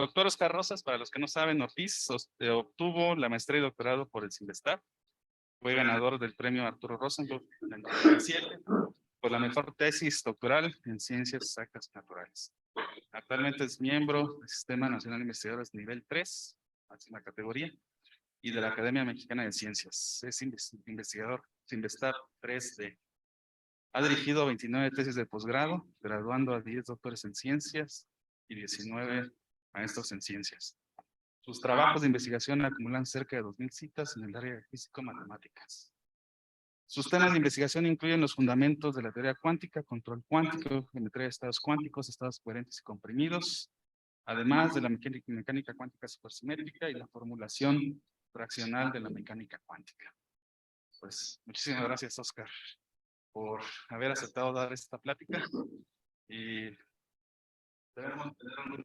Doctor Oscar Rosas, para los que no saben, Ortiz obtuvo la maestría y doctorado por el CINVESTAR. Fue ganador del premio Arturo Rosenberg en el 2007 por la mejor tesis doctoral en ciencias exactas naturales. Actualmente es miembro del Sistema Nacional de Investigadores nivel 3, máxima categoría, y de la Academia Mexicana de Ciencias. Es investigador CINVESTAR 3D. Ha dirigido 29 tesis de posgrado, graduando a 10 doctores en ciencias y 19 maestros en ciencias. Sus trabajos de investigación acumulan cerca de 2,000 citas en el área de físico-matemáticas. Sus temas de investigación incluyen los fundamentos de la teoría cuántica, control cuántico, geometría de estados cuánticos, estados coherentes y comprimidos, además de la mecánica cuántica supersimétrica y la formulación fraccional de la mecánica cuántica. Pues muchísimas gracias, Oscar, por haber aceptado dar esta plática y debemos tener un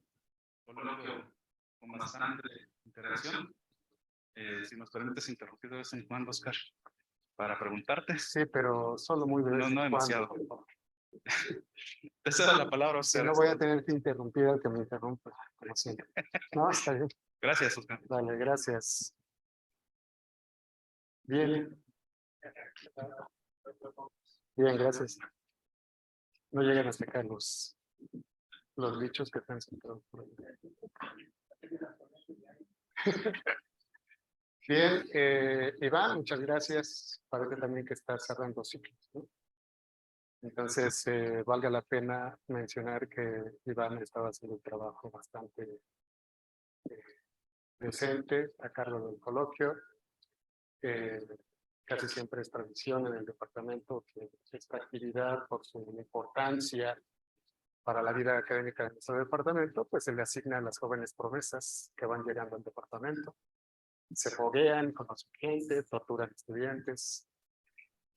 coloquio con bastante interacción. Si nos permites interrumpir de vez en cuando, Oscar, para preguntarte. Sí, pero solo muy de vez No en demasiado. cuando. Te cedo la palabra, Si Oscar. no voy a tener que interrumpir al que me interrumpa, como siempre. No, está bien. Gracias, Oscar. Dale, gracias. Bien. Bien, gracias. No llegan hasta acá los bichos que están sentados por ahí. Bien, Iván, muchas gracias. Parece también que está cerrando ciclos, ¿no? Entonces, valga la pena mencionar que Iván estaba haciendo un trabajo bastante decente a cargo del coloquio. Casi siempre es tradición en el departamento que esta actividad, por su importancia para la vida académica de nuestro departamento, pues se le asigna a las jóvenes promesas que van llegando al departamento. Se foguean, conocen gente, torturan estudiantes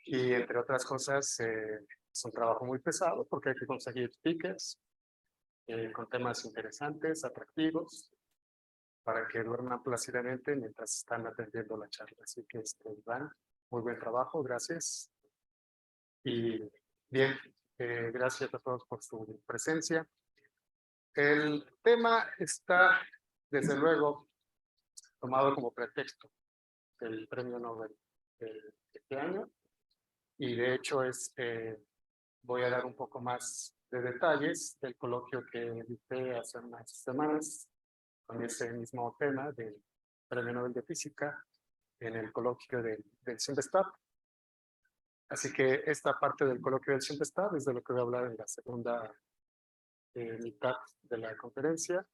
y, entre otras cosas, es un trabajo muy pesado porque hay que conseguir speakers con temas interesantes, atractivos, para que duerman plácidamente mientras están atendiendo la charla. Así que, Iván, muy buen trabajo, gracias. Y bien, gracias a todos por su presencia. El tema está, desde luego, tomado como pretexto del Premio Nobel de este año. Y de hecho, voy a dar un poco más de detalles del coloquio que dicté hace unas semanas con ese mismo tema del Premio Nobel de Física en el coloquio del CINVESTAR. Así que esta parte del coloquio del CINVESTAR es de lo que voy a hablar en la segunda mitad de la conferencia.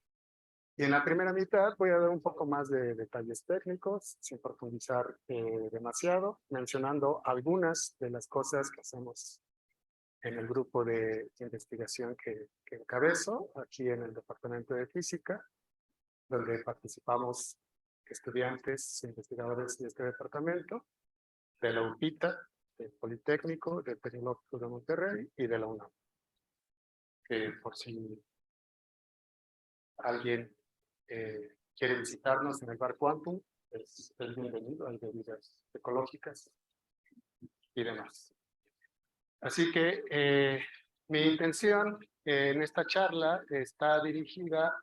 Y en la primera mitad voy a dar un poco más de detalles técnicos, sin profundizar demasiado, mencionando algunas de las cosas que hacemos en el grupo de investigación que encabezo aquí en el Departamento de Física, donde participamos estudiantes, investigadores de este departamento, de la UPITA, del Politécnico, del Tecnológico de Monterrey y de la UNAM. Que por si alguien quiere visitarnos en el Bar Quantum, es bienvenido, hay bebidas ecológicas y demás. Así que mi intención en esta charla está dirigida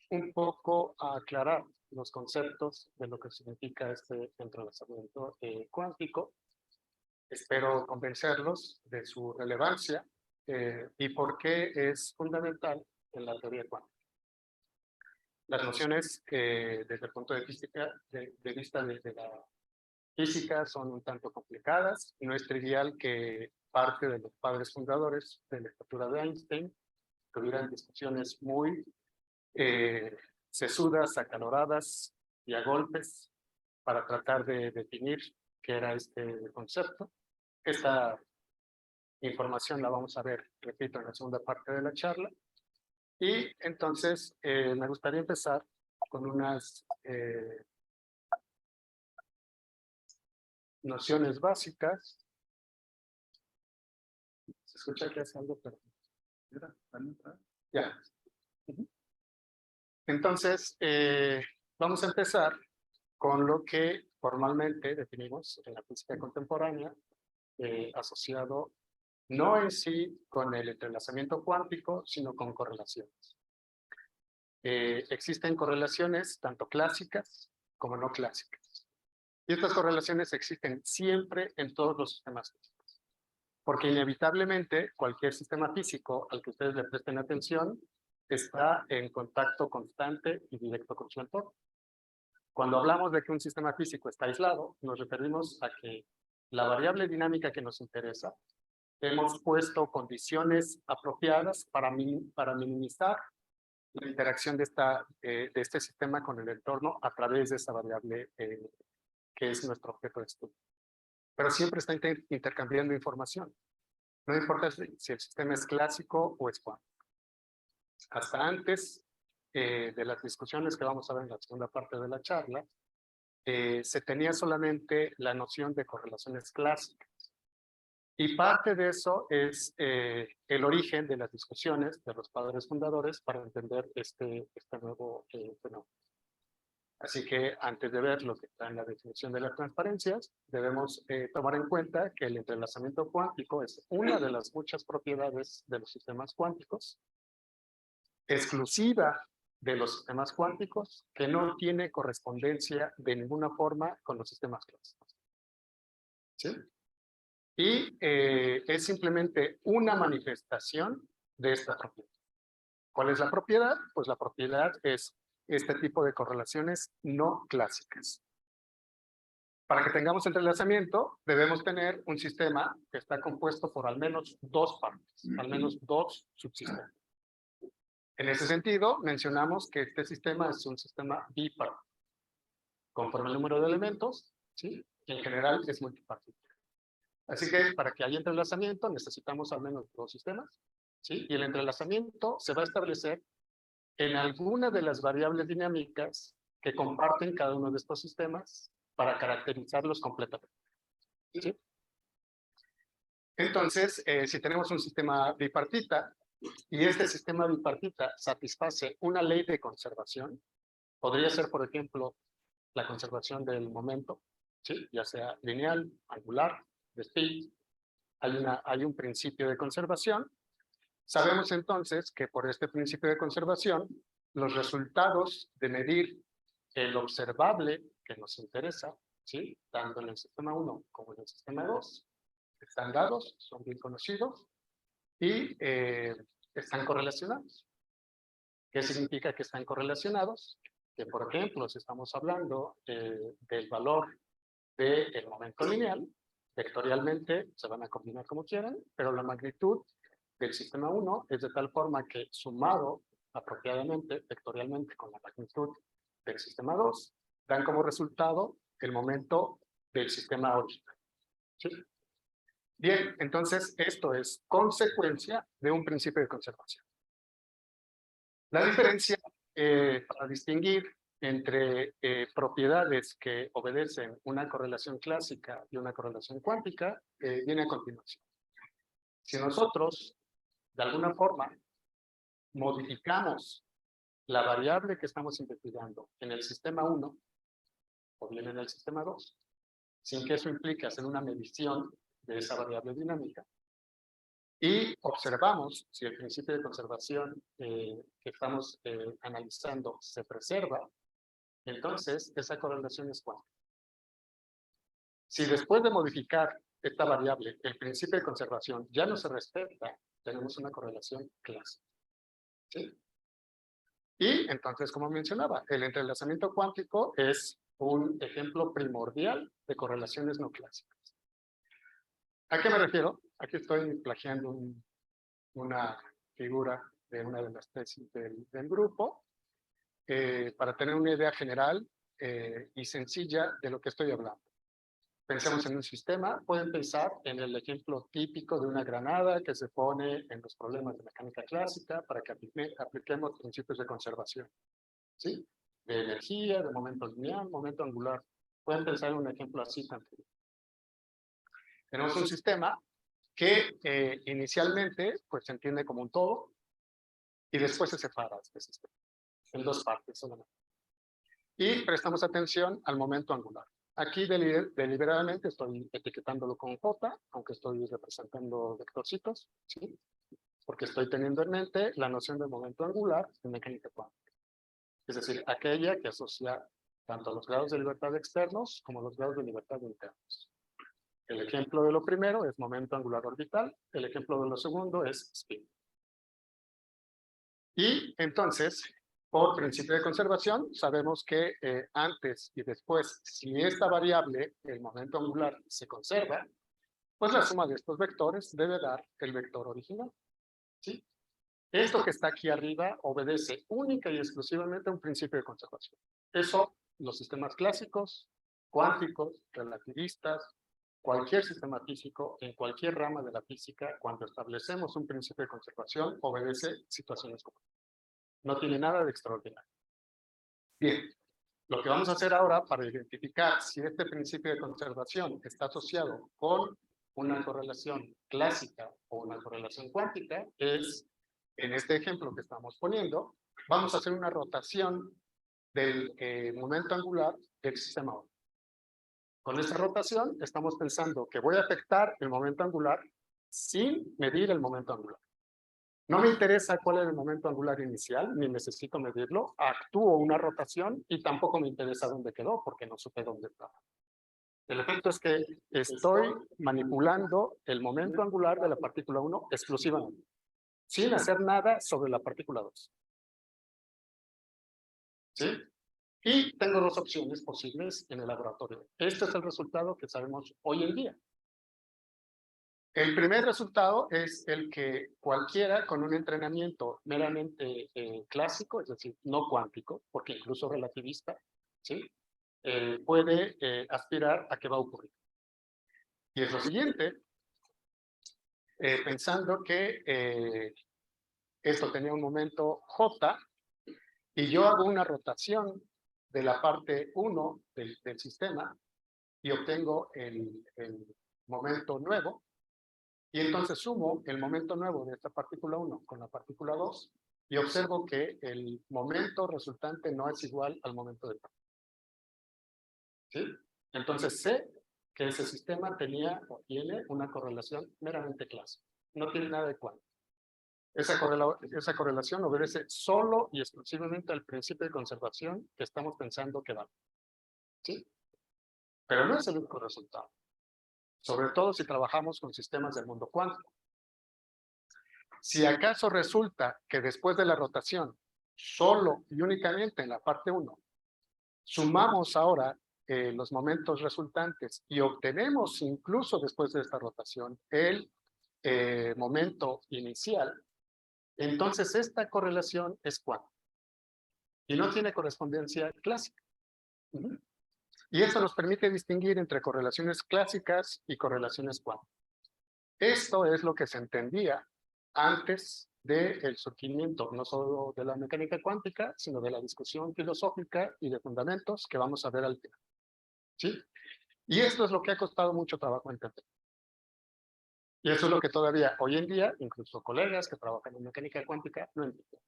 un poco a aclarar los conceptos de lo que significa este entrelazamiento cuántico. Espero convencerlos de su relevancia y por qué es fundamental en la teoría cuántica. Las nociones desde el punto de vista de la física son un tanto complicadas. No es trivial que parte de los padres fundadores de la estatura de Einstein tuvieran discusiones muy sesudas, acaloradas y a golpes para tratar de definir qué era este concepto. Esta información la vamos a ver, repito, en la segunda parte de la charla. Y entonces me gustaría empezar con unas nociones básicas. ¿Se escucha que hace algo? Pero... Ya. Entonces, vamos a empezar con lo que formalmente definimos en la física contemporánea, asociado no en sí con el entrelazamiento cuántico, sino con correlaciones. existen correlaciones tanto clásicas como no clásicas. Y estas correlaciones existen siempre en todos los sistemas físicos, porque inevitablemente cualquier sistema físico al que ustedes le presten atención está en contacto constante y directo con su entorno. Cuando hablamos de que un sistema físico está aislado, nos referimos a que la variable dinámica que nos interesa, hemos puesto condiciones apropiadas para minimizar la interacción de este sistema con el entorno a través de esa variable que es nuestro objeto de estudio. Pero siempre está intercambiando información. No importa si el sistema es clásico o es cuántico. Hasta antes de las discusiones que vamos a ver en la segunda parte de la charla, se tenía solamente la noción de correlaciones clásicas. Y parte de eso es el origen de las discusiones de los padres fundadores para entender este nuevo fenómeno. Así que antes de ver lo que está en la definición de las transparencias, debemos tomar en cuenta que el entrelazamiento cuántico es una de las muchas propiedades de los sistemas cuánticos, exclusiva de los sistemas cuánticos, que no tiene correspondencia de ninguna forma con los sistemas clásicos. ¿Sí? Y es simplemente una manifestación de esta propiedad. ¿Cuál es la propiedad? Pues la propiedad es este tipo de correlaciones no clásicas. Para que tengamos entrelazamiento, debemos tener un sistema que está compuesto por al menos dos partes, al menos dos subsistemas. En ese sentido, mencionamos que este sistema es un sistema bipar, conforme al número de elementos, ¿sí? En general es multipartite. Así que para que haya entrelazamiento necesitamos al menos dos sistemas, ¿sí? Y el entrelazamiento se va a establecer en alguna de las variables dinámicas que comparten cada uno de estos sistemas para caracterizarlos completamente. ¿Sí? Entonces, si tenemos un sistema bipartita y este sistema bipartita satisface una ley de conservación, podría ser, por ejemplo, la conservación del momento, ¿sí? Ya sea lineal, angular, de speed. Hay un principio de conservación. Sabemos entonces que por este principio de conservación, los resultados de medir el observable que nos interesa, ¿sí? Tanto en el sistema 1 como en el sistema 2, están dados, son bien conocidos y están correlacionados. ¿Qué significa que están correlacionados? Que, por ejemplo, si estamos hablando del valor del momento lineal, vectorialmente se van a combinar como quieran, pero la magnitud del sistema 1 es de tal forma que sumado apropiadamente, vectorialmente, con la magnitud del sistema 2, dan como resultado el momento del sistema original. ¿Sí? Bien, entonces esto es consecuencia de un principio de conservación. La diferencia para distinguir entre propiedades que obedecen una correlación clásica y una correlación cuántica viene a continuación. Si nosotros, de alguna forma, modificamos la variable que estamos investigando en el sistema 1 o bien en el sistema 2, sin que eso implique hacer una medición de esa variable dinámica, y observamos si el principio de conservación que estamos analizando se preserva, entonces esa correlación es cuántica. Si después de modificar esta variable, el principio de conservación ya no se respeta, tenemos una correlación clásica. ¿Sí? Y entonces, como mencionaba, el entrelazamiento cuántico es un ejemplo primordial de correlaciones no clásicas. ¿A qué me refiero? Aquí estoy plagiando una figura de una de las tesis del grupo para tener una idea general y sencilla de lo que estoy hablando. Pensemos en un sistema, pueden pensar en el ejemplo típico de una granada que se pone en los problemas de mecánica clásica para que apliquemos principios de conservación, ¿sí? De energía, de momento lineal, momento angular. Pueden pensar en un ejemplo así también. Tenemos un sistema que inicialmente pues, se entiende como un todo y después se separa este sistema en dos partes solamente. Y prestamos atención al momento angular. Aquí deliberadamente estoy etiquetándolo con J, aunque estoy representando vectorcitos, ¿sí? Porque estoy teniendo en mente la noción de momento angular en mecánica cuántica. es decir, aquella que asocia tanto los grados de libertad externos como los grados de libertad internos. El ejemplo de lo primero es momento angular orbital, el ejemplo de lo segundo es spin. Y entonces, por principio de conservación, sabemos que antes y después, si esta variable, el momento angular, se conserva, pues la suma de estos vectores debe dar el vector original. ¿Sí? Esto que está aquí arriba obedece única y exclusivamente a un principio de conservación. Eso, los sistemas clásicos, cuánticos, relativistas, cualquier sistema físico, en cualquier rama de la física, cuando establecemos un principio de conservación, obedece situaciones comunes. No tiene nada de extraordinario. Bien, lo que vamos a hacer ahora para identificar si este principio de conservación está asociado con una correlación clásica o una correlación cuántica es, en este ejemplo que estamos poniendo, vamos a hacer una rotación del momento angular del sistema 1. Con esta rotación estamos pensando que voy a afectar el momento angular sin medir el momento angular. No me interesa cuál es el momento angular inicial, ni necesito medirlo, actúo una rotación y tampoco me interesa dónde quedó, porque no supe dónde estaba. El efecto es que estoy manipulando el momento angular de la partícula 1 exclusivamente, sin hacer nada sobre la partícula 2. ¿Sí? Y tengo dos opciones posibles en el laboratorio. Este es el resultado que sabemos hoy en día. El primer resultado es el que cualquiera con un entrenamiento meramente clásico, es decir, no cuántico, porque incluso relativista, ¿sí? Puede aspirar a que va a ocurrir. Y es lo siguiente, pensando que esto tenía un momento J, y yo hago una rotación de la parte 1 del sistema, y obtengo el momento nuevo, y entonces sumo el momento nuevo de esta partícula 1 con la partícula 2 y observo que el momento resultante no es igual al momento de partícula. ¿Sí? Entonces sé que ese sistema tenía o tiene una correlación meramente clásica. No tiene nada de cuánto. Esa correlación obedece solo y exclusivamente al principio de conservación que estamos pensando que va. ¿Sí? Pero no es el único resultado. Sobre todo si trabajamos con sistemas del mundo cuántico. Si acaso resulta que después de la rotación, solo y únicamente en la parte 1, sumamos ahora los momentos resultantes y obtenemos incluso después de esta rotación el momento inicial, entonces esta correlación es cuántica y no tiene correspondencia clásica. Y eso nos permite distinguir entre correlaciones clásicas y correlaciones cuánticas. Esto es lo que se entendía antes del surgimiento, no solo de la mecánica cuántica, sino de la discusión filosófica y de fundamentos que vamos a ver al final. ¿Sí? Y esto es lo que ha costado mucho trabajo entender. Y eso es lo que todavía hoy en día, incluso colegas que trabajan en mecánica cuántica, no entienden.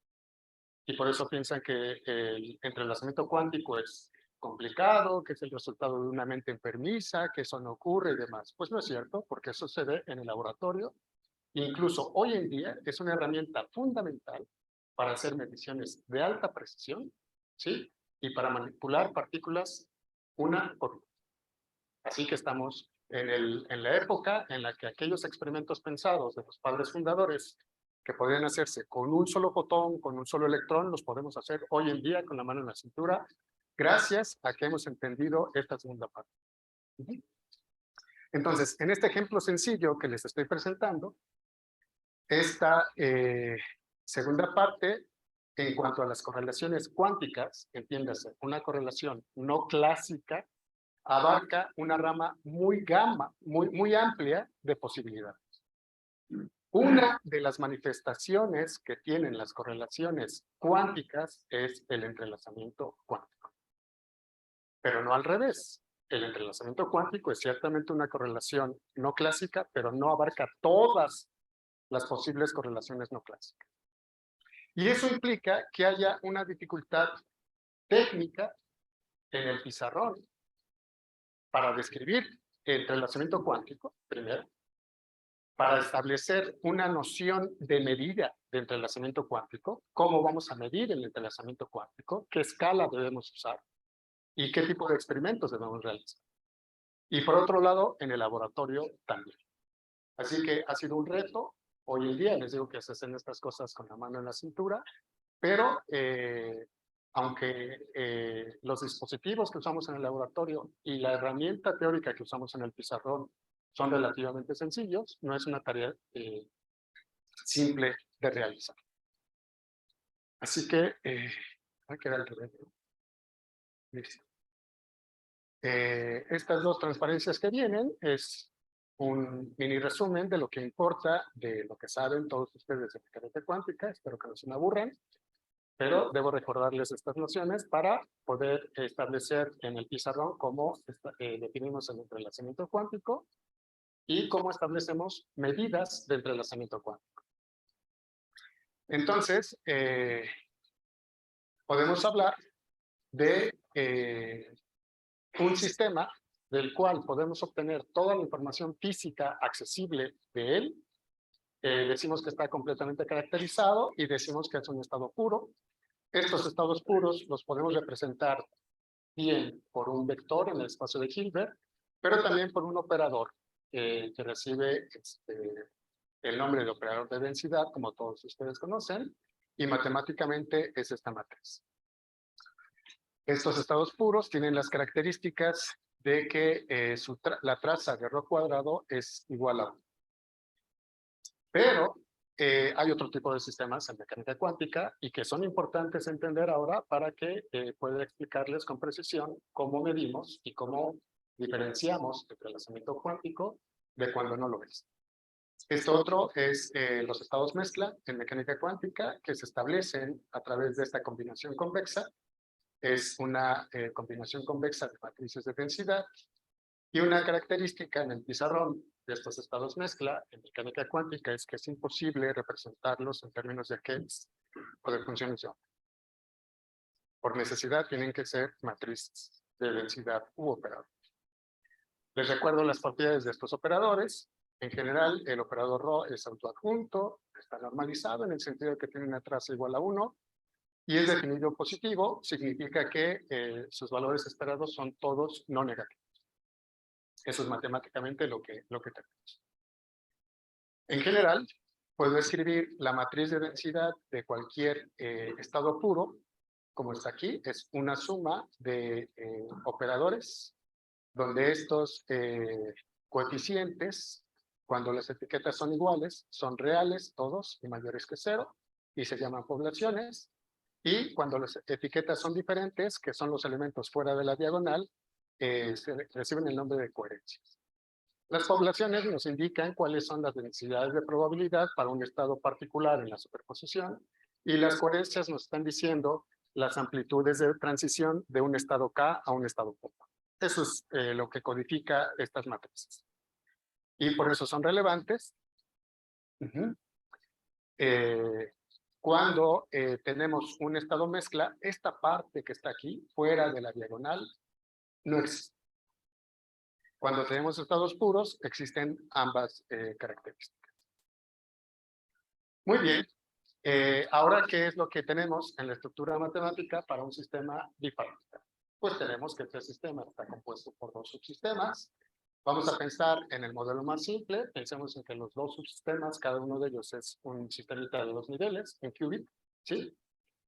Y por eso piensan que el entrelazamiento cuántico es complicado, que es el resultado de una mente enfermiza, que eso no ocurre y demás. Pues no es cierto, porque eso se ve en el laboratorio. Incluso hoy en día es una herramienta fundamental para hacer mediciones de alta precisión, ¿sí? Y para manipular partículas una por una. Así que estamos en la época en la que aquellos experimentos pensados de los padres fundadores que podían hacerse con un solo fotón, con un solo electrón, los podemos hacer hoy en día con la mano en la cintura, gracias a que hemos entendido esta segunda parte. Entonces, en este ejemplo sencillo que les estoy presentando, esta segunda parte, en cuanto a las correlaciones cuánticas, entiéndase, una correlación no clásica, abarca una rama muy amplia de posibilidades. Una de las manifestaciones que tienen las correlaciones cuánticas es el entrelazamiento cuántico. Pero no al revés. El entrelazamiento cuántico es ciertamente una correlación no clásica, pero no abarca todas las posibles correlaciones no clásicas. Y eso implica que haya una dificultad técnica en el pizarrón para describir el entrelazamiento cuántico, primero, para establecer una noción de medida de entrelazamiento cuántico, cómo vamos a medir el entrelazamiento cuántico, qué escala debemos usar y qué tipo de experimentos debemos realizar. Y por otro lado, en el laboratorio también. Así que ha sido un reto. Hoy en día les digo que se hacen estas cosas con la mano en la cintura, pero aunque los dispositivos que usamos en el laboratorio y la herramienta teórica que usamos en el pizarrón son relativamente sencillos, no es una tarea simple de realizar. Así que, hay que dar el revés, ¿no? Listo. Estas dos transparencias que vienen es un mini resumen de lo que importa, de lo que saben todos ustedes de mecánica cuántica. Espero que no se me aburran, pero debo recordarles estas nociones para poder establecer en el pizarrón cómo definimos el entrelazamiento cuántico y cómo establecemos medidas de entrelazamiento cuántico. Entonces, podemos hablar de un sistema del cual podemos obtener toda la información física accesible de él. Decimos que está completamente caracterizado y decimos que es un estado puro. Estos estados puros los podemos representar bien por un vector en el espacio de Hilbert, pero también por un operador que recibe el nombre de operador de densidad, como todos ustedes conocen, y matemáticamente es esta matriz. Estos estados puros tienen las características de que la traza de ρ cuadrado es igual a 1. Pero hay otro tipo de sistemas en mecánica cuántica y que son importantes entender ahora para que pueda explicarles con precisión cómo medimos y cómo diferenciamos el entrelazamiento cuántico de cuando no lo es. Esto otro es los estados mezcla en mecánica cuántica que se establecen a través de esta combinación convexa. Es una combinación convexa de matrices de densidad y una característica en el pizarrón de estos estados mezcla en mecánica cuántica es que es imposible representarlos en términos de Kelvin o de funciones de onda. Por necesidad tienen que ser matrices de densidad u operador. Les recuerdo las propiedades de estos operadores. En general, el operador ρ es autoadjunto, está normalizado en el sentido de que tiene una traza igual a 1 y es definido positivo, significa que sus valores esperados son todos no negativos. Eso es matemáticamente lo que tenemos. En general, puedo escribir la matriz de densidad de cualquier estado puro, como está aquí, es una suma de operadores, donde estos coeficientes, cuando las etiquetas son iguales, son reales todos y mayores que 0, y se llaman poblaciones, y cuando las etiquetas son diferentes, que son los elementos fuera de la diagonal, reciben el nombre de coherencias. Las poblaciones nos indican cuáles son las densidades de probabilidad para un estado particular en la superposición, y las coherencias nos están diciendo las amplitudes de transición de un estado K a un estado P. Eso es lo que codifica estas matrices. Y por eso son relevantes. Cuando tenemos un estado mezcla, esta parte que está aquí, fuera de la diagonal, no existe. Cuando tenemos estados puros, existen ambas características. Muy bien. Ahora, ¿qué es lo que tenemos en la estructura matemática para un sistema bipartita? Pues tenemos que este sistema está compuesto por dos subsistemas. Vamos a pensar en el modelo más simple. Pensemos en que los dos subsistemas, cada uno de ellos es un sistema de 2 niveles, en qubit, ¿sí?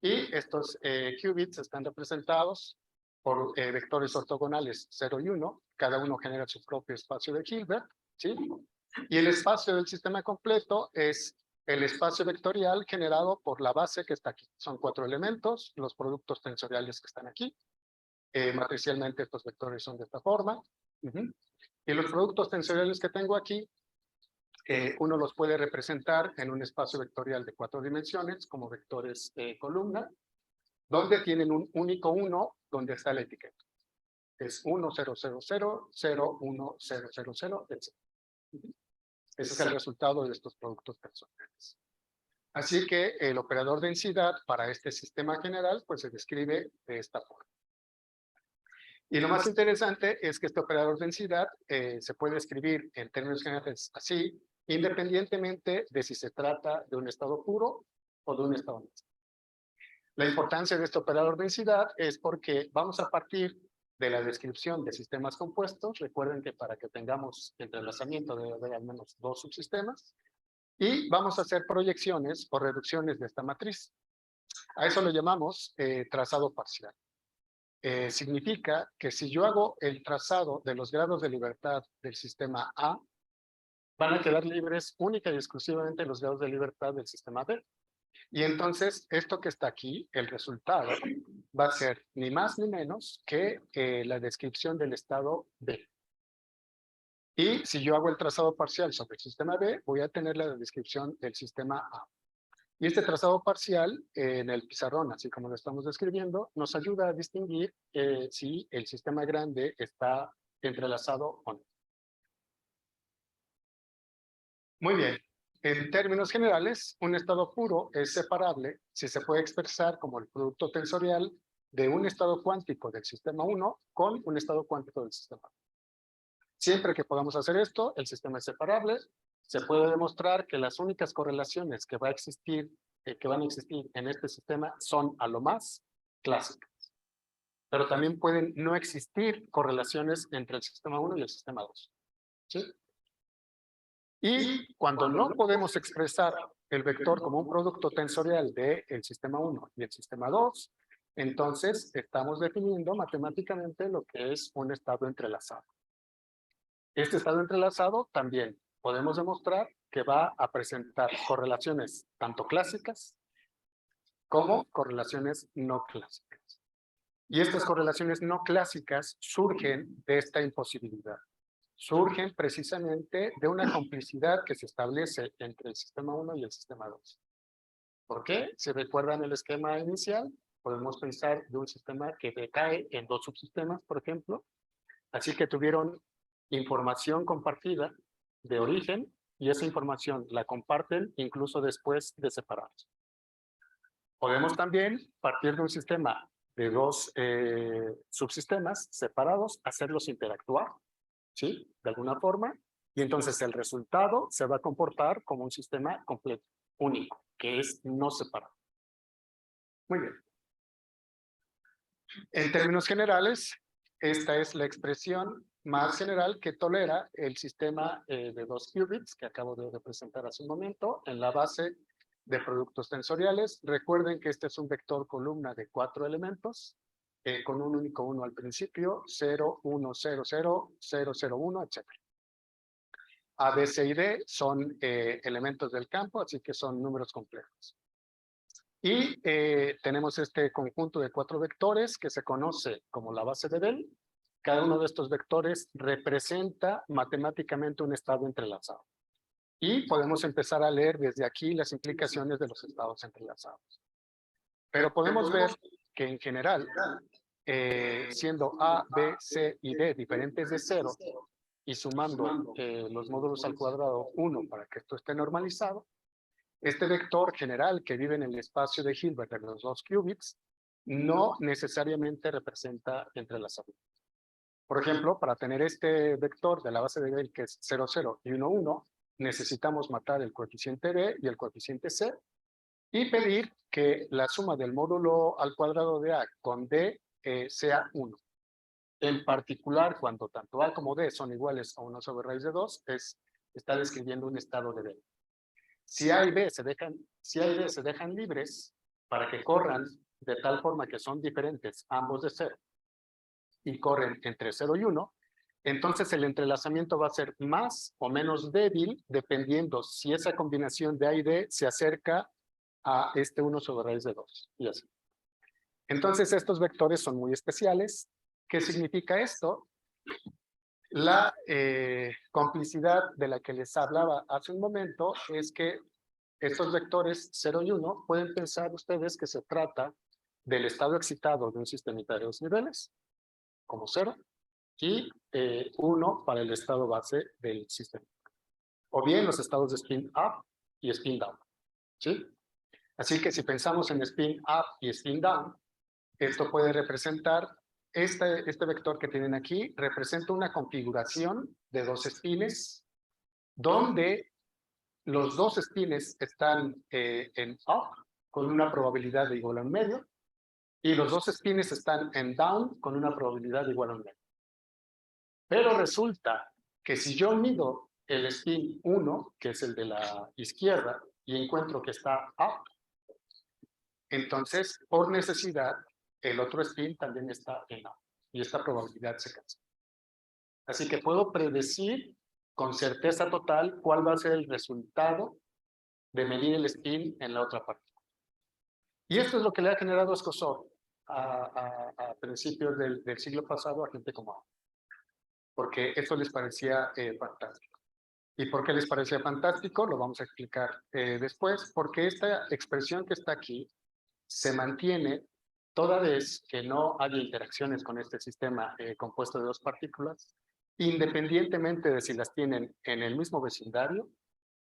Y estos qubits están representados por vectores ortogonales 0 y 1. Cada uno genera su propio espacio de Hilbert, ¿sí? Y el espacio del sistema completo es el espacio vectorial generado por la base que está aquí. Son 4 elementos, los productos tensoriales que están aquí. Matricialmente estos vectores son de esta forma. Y los productos tensoriales que tengo aquí, uno los puede representar en un espacio vectorial de 4 dimensiones, como vectores columna, donde tienen un único 1, donde está la etiqueta. Es 1, 0, 0, 0, 0, 1, 0, 0, 0, etc. Ese es el resultado de estos productos tensoriales. Así que el operador densidad para este sistema general, pues se describe de esta forma. Y lo más interesante es que este operador densidad se puede escribir en términos generales así, independientemente de si se trata de un estado puro o de un estado mixto. La importancia de este operador densidad es porque vamos a partir de la descripción de sistemas compuestos. Recuerden que para que tengamos entrelazamiento debe haber al menos 2 subsistemas. Y vamos a hacer proyecciones o reducciones de esta matriz. A eso lo llamamos trazado parcial. Significa que si yo hago el trazado de los grados de libertad del sistema A, van a quedar libres única y exclusivamente los grados de libertad del sistema B. Y entonces, esto que está aquí, el resultado, va a ser ni más ni menos que la descripción del estado B. Y si yo hago el trazado parcial sobre el sistema B, voy a tener la descripción del sistema A. Y este trazado parcial en el pizarrón, así como lo estamos describiendo, nos ayuda a distinguir si el sistema grande está entrelazado o no. Muy bien. En términos generales, un estado puro es separable si se puede expresar como el producto tensorial de un estado cuántico del sistema 1 con un estado cuántico del sistema 2. Siempre que podamos hacer esto, el sistema es separable. Se puede demostrar que las únicas correlaciones que van a existir en este sistema son a lo más clásicas. Pero también pueden no existir correlaciones entre el sistema 1 y el sistema 2. ¿Sí? Y cuando no podemos expresar el vector como un producto tensorial del sistema 1 y el sistema 2, entonces estamos definiendo matemáticamente lo que es un estado entrelazado. Este estado entrelazado también podemos demostrar que va a presentar correlaciones tanto clásicas como correlaciones no clásicas. Y estas correlaciones no clásicas surgen de esta imposibilidad. Surgen precisamente de una complicidad que se establece entre el sistema 1 y el sistema 2. ¿Por qué? Si recuerdan el esquema inicial, podemos pensar de un sistema que decae en 2 subsistemas, por ejemplo. Así que tuvieron información compartida de origen y esa información la comparten incluso después de separarse. Podemos también partir de un sistema de 2 subsistemas separados, hacerlos interactuar, ¿sí? De alguna forma, y entonces el resultado se va a comportar como un sistema completo, único, que es no separado. Muy bien. En términos generales, esta es la expresión más general que tolera el sistema de 2 qubits que acabo de representar hace un momento en la base de productos tensoriales. Recuerden que este es un vector columna de 4 elementos, con un único 1 al principio, 0, 1, 0, 0, 0, 0, 1, etc. A, B, C y D son elementos del campo, así que son números complejos. Y tenemos este conjunto de 4 vectores que se conoce como la base de Bell. Cada uno de estos vectores representa matemáticamente un estado entrelazado. Y podemos empezar a leer desde aquí las implicaciones de los estados entrelazados. Pero podemos ver que en general, siendo A, B, C y D diferentes de 0 y sumando los módulos al cuadrado 1 para que esto esté normalizado, este vector general que vive en el espacio de Hilbert de los 2 qubits no necesariamente representa entrelazamiento. Por ejemplo, para tener este vector de la base de Bell que es 0, 0 y 1, 1, necesitamos matar el coeficiente B y el coeficiente C y pedir que la suma del módulo al cuadrado de A con D sea 1. En particular, cuando tanto A como D son iguales a 1 sobre raíz de 2, está describiendo un estado de Bell. Si A y B se dejan libres para que corran de tal forma que son diferentes ambos de 0 y corren entre 0 y 1, entonces el entrelazamiento va a ser más o menos débil dependiendo si esa combinación de A y D se acerca a este 1 sobre raíz de 2. Y así. Entonces estos vectores son muy especiales. ¿Qué significa esto? La complicidad de la que les hablaba hace un momento es que estos vectores 0 y 1 pueden pensar ustedes que se trata del estado excitado de un sistemita de 2 niveles, como 0, y 1 para el estado base del sistema. O bien los estados de spin up y spin down. ¿Sí? Así que si pensamos en spin up y spin down, esto puede representar, este vector que tienen aquí, representa una configuración de 2 spines, donde los dos spins están en up con una probabilidad de igual a un medio y los dos spins están en down con una probabilidad de igual a un medio. Pero resulta que si yo mido el spin 1, que es el de la izquierda, y encuentro que está up, entonces, por necesidad, el otro spin también está en up. Y esta probabilidad se cansa. Así que puedo predecir con certeza total cuál va a ser el resultado de medir el spin en la otra parte. Y esto es lo que le ha generado escozor a principios del siglo pasado a gente como ahora. Porque esto les parecía fantástico. ¿Y por qué les parecía fantástico? Lo vamos a explicar después. Porque esta expresión que está aquí se mantiene toda vez que no haya interacciones con este sistema compuesto de dos partículas, independientemente de si las tienen en el mismo vecindario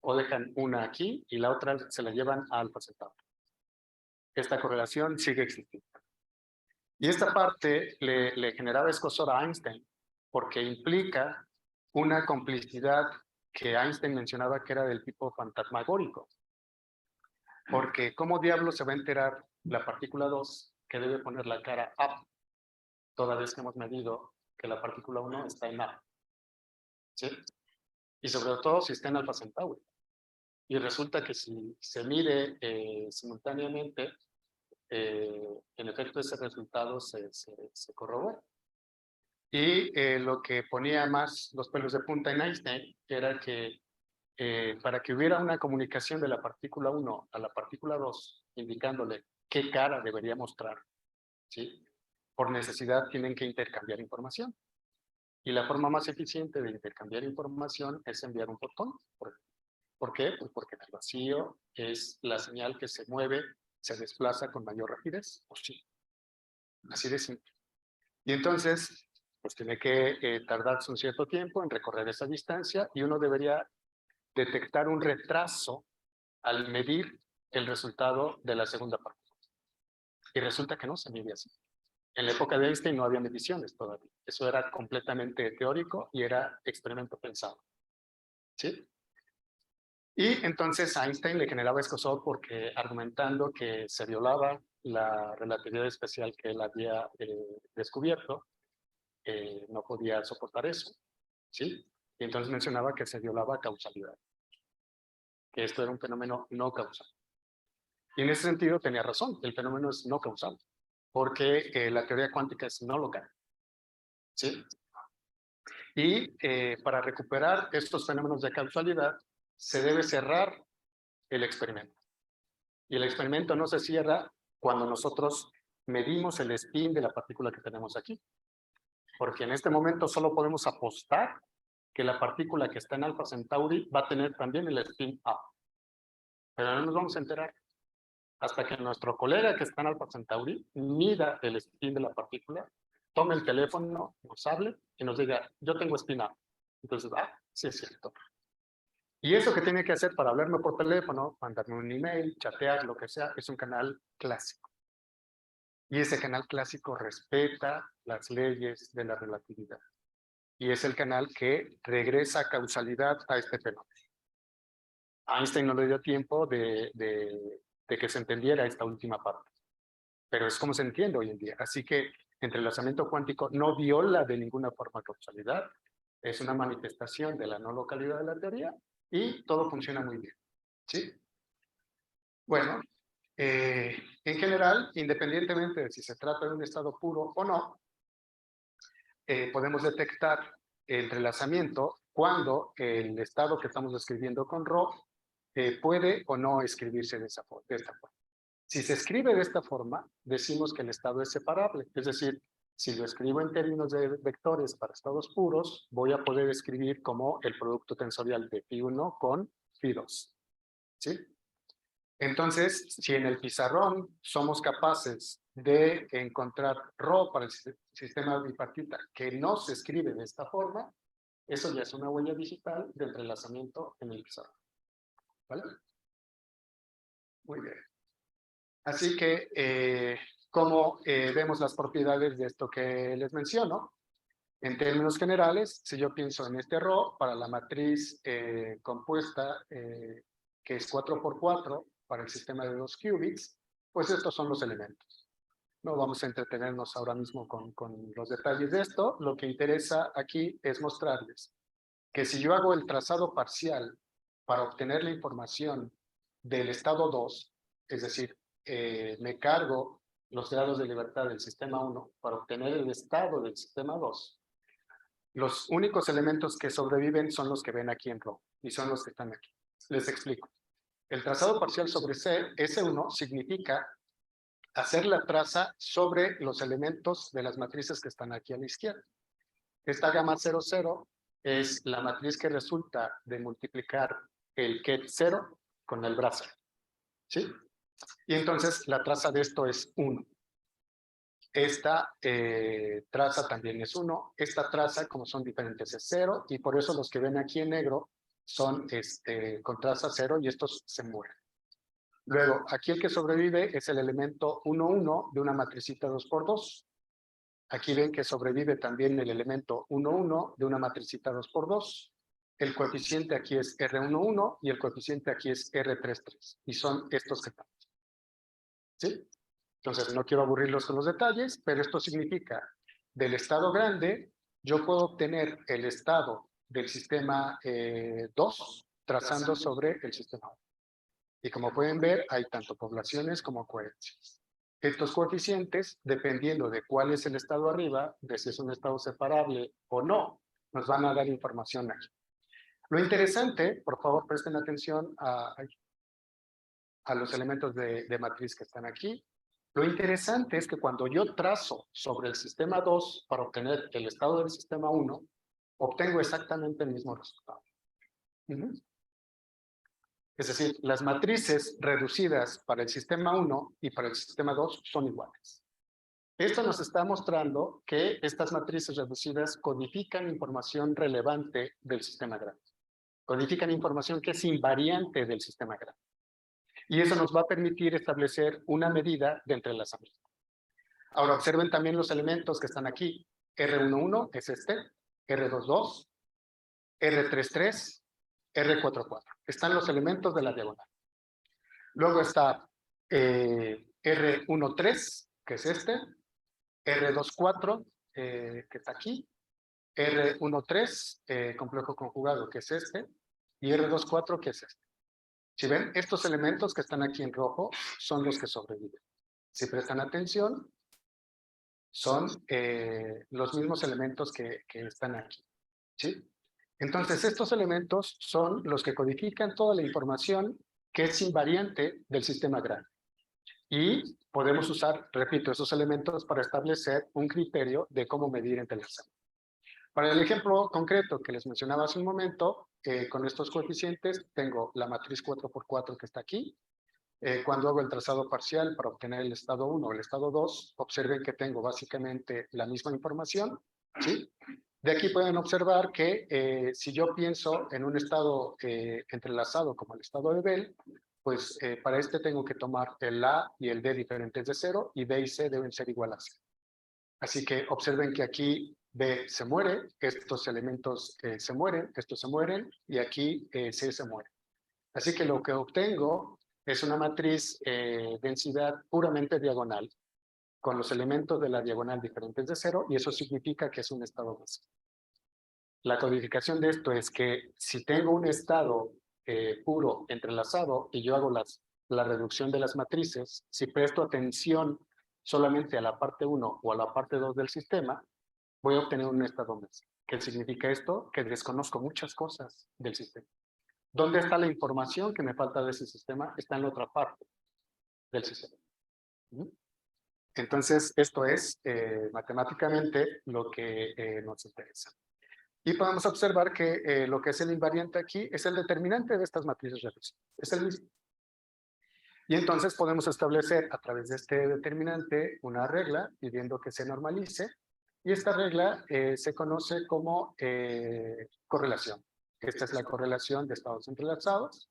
o dejan una aquí y la otra se la llevan a alfa centauro. Esta correlación sigue existiendo. Y esta parte le generaba escozor a Einstein porque implica una complicidad que Einstein mencionaba que era del tipo fantasmagórico. Porque ¿cómo diablos se va a enterar la partícula 2 que debe poner la cara up toda vez que hemos medido que la partícula 1 está en up? ¿Sí? Y sobre todo si está en alfa centauri. Y resulta que si se mide simultáneamente, en efecto ese resultado se corrobora. Y lo que ponía más los pelos de punta en Einstein era que para que hubiera una comunicación de la partícula 1 a la partícula 2, indicándole qué cara debería mostrar, ¿sí? Por necesidad tienen que intercambiar información. Y la forma más eficiente de intercambiar información es enviar un fotón. ¿Por qué? Pues porque en el vacío es la señal que se mueve, se desplaza con mayor rapidez. Pues sí, así de simple. Y entonces, pues tiene que tardarse un cierto tiempo en recorrer esa distancia y uno debería detectar un retraso al medir el resultado de la segunda parte. Y resulta que no se mide así. En la época de Einstein no había mediciones todavía. Eso era completamente teórico y era experimento pensado. ¿Sí? Y entonces Einstein le generaba escozor porque argumentando que se violaba la relatividad especial que él había descubierto, no podía soportar eso. ¿Sí? Y entonces mencionaba que se violaba causalidad, que esto era un fenómeno no causal. Y en ese sentido tenía razón, el fenómeno es no causal, porque la teoría cuántica es no local. ¿Sí? Y para recuperar estos fenómenos de causalidad, se debe cerrar el experimento. Y el experimento no se cierra cuando nosotros medimos el spin de la partícula que tenemos aquí. Porque en este momento solo podemos apostar que la partícula que está en Alpha Centauri va a tener también el spin A. Pero no nos vamos a enterar hasta que nuestro colega que está en Alpha Centauri mida el spin de la partícula, tome el teléfono, nos hable y nos diga, yo tengo spin A. Entonces, sí es cierto. Y eso que tiene que hacer para hablarme por teléfono, mandarme un email, chatear, lo que sea, es un canal clásico. Y ese canal clásico respeta las leyes de la relatividad. Y es el canal que regresa causalidad a este fenómeno. Einstein no le dio tiempo de que se entendiera esta última parte. Pero es como se entiende hoy en día. Así que entrelazamiento cuántico no viola de ninguna forma causalidad. Es una manifestación de la no localidad de la teoría y todo funciona muy bien. ¿Sí? Bueno, en general, independientemente de si se trata de un estado puro o no, podemos detectar el entrelazamiento cuando el estado que estamos describiendo con Rho puede o no escribirse de esta forma. Si se escribe de esta forma, decimos que el estado es separable. Es decir, si lo escribo en términos de vectores para estados puros, voy a poder escribir como el producto tensorial de phi1 con phi2. ¿Sí? Entonces, si en el pizarrón somos capaces de encontrar Rho para el sistema bipartita que no se escribe de esta forma, eso ya es una huella digital de entrelazamiento en el pizarrón. ¿Vale? Muy bien. Así que, como vemos las propiedades de esto que les menciono, En términos generales, si yo pienso en este RO, para la matriz compuesta, que es 4x4, para el sistema de 2 qubits, pues estos son los elementos. No vamos a entretenernos ahora mismo con los detalles de esto. Lo que interesa aquí es mostrarles que si yo hago el trazado parcial para obtener la información del estado 2, es decir, me cargo los grados de libertad del sistema 1 para obtener el estado del sistema 2, los únicos elementos que sobreviven son los que ven aquí en rojo y son los que están aquí. Les explico. El trazado parcial sobre S1 significa hacer la traza sobre los elementos de las matrices que están aquí a la izquierda. Esta gamma 00 es la matriz que resulta de multiplicar el ket 0 con el brazo. ¿Sí? Y entonces la traza de esto es 1. Esta traza también es 1. Esta traza, como son diferentes, es 0. Y por eso los que ven aquí en negro son con traza 0 y estos se mueren. Luego, aquí el que sobrevive es el elemento 1, 1 de una matricita 2x2. Aquí ven que sobrevive también el elemento 1, 1 de una matricita 2x2. El coeficiente aquí es R1, 1 y el coeficiente aquí es R3, 3. Y son estos que están. ¿Sí? Entonces, no quiero aburrirlos con los detalles, pero esto significa, del estado grande, yo puedo obtener el estado del sistema 2 trazando sobre el sistema 1. Y como pueden ver, hay tanto poblaciones como coherencias. Estos coeficientes, dependiendo de cuál es el estado arriba, de si es un estado separable o no, nos van a dar información aquí. Lo interesante, por favor, presten atención a los elementos de matriz que están aquí. Lo interesante es que cuando yo trazo sobre el sistema 2 para obtener el estado del sistema 1, obtengo exactamente el mismo resultado. Es decir, las matrices reducidas para el sistema 1 y para el sistema 2 son iguales. Esto nos está mostrando que estas matrices reducidas codifican información relevante del sistema grande. Codifican información que es invariante del sistema grande. Y eso nos va a permitir establecer una medida de entrelazamiento. Ahora observen también los elementos que están aquí. R11 es este, R22, R33, R44. Están los elementos de la diagonal. Luego está R13, que es este, R24, que está aquí, R13, complejo conjugado, que es este, y R24, que es este. Si ven, estos elementos que están aquí en rojo son los que sobreviven. Si prestan atención, son los mismos elementos que están aquí. ¿Sí? Entonces, estos elementos son los que codifican toda la información que es invariante del sistema grande. Y podemos usar, repito, esos elementos para establecer un criterio de cómo medir entrelazamiento. Para el ejemplo concreto que les mencionaba hace un momento, con estos coeficientes tengo la matriz 4x4 que está aquí. Cuando hago el trazado parcial para obtener el estado 1 o el estado 2, observen que tengo básicamente la misma información. ¿Sí? De aquí pueden observar que si yo pienso en un estado entrelazado como el estado de Bell, pues para este tengo que tomar el A y el D diferentes de 0 y B y C deben ser igual a 0. Así que observen que aquí B se muere, estos elementos se mueren, estos se mueren y aquí C se muere. Así que lo que obtengo es una matriz densidad puramente diagonal con los elementos de la diagonal diferentes de 0 y eso significa que es un estado básico. La codificación de esto es que si tengo un estado puro entrelazado y yo hago la reducción de las matrices, si presto atención solamente a la parte 1 o a la parte 2 del sistema, voy a obtener un estado básico. ¿Qué significa esto? Que desconozco muchas cosas del sistema. ¿Dónde está la información que me falta de ese sistema? Está en la otra parte del sistema. Entonces, esto es matemáticamente lo que nos interesa. Y podemos observar que lo que es el invariante aquí es el determinante de estas matrices reducidas. Es el mismo. Y entonces podemos establecer a través de este determinante una regla pidiendo que se normalice. Y esta regla se conoce como correlación. Esta es la correlación de estados entrelazados.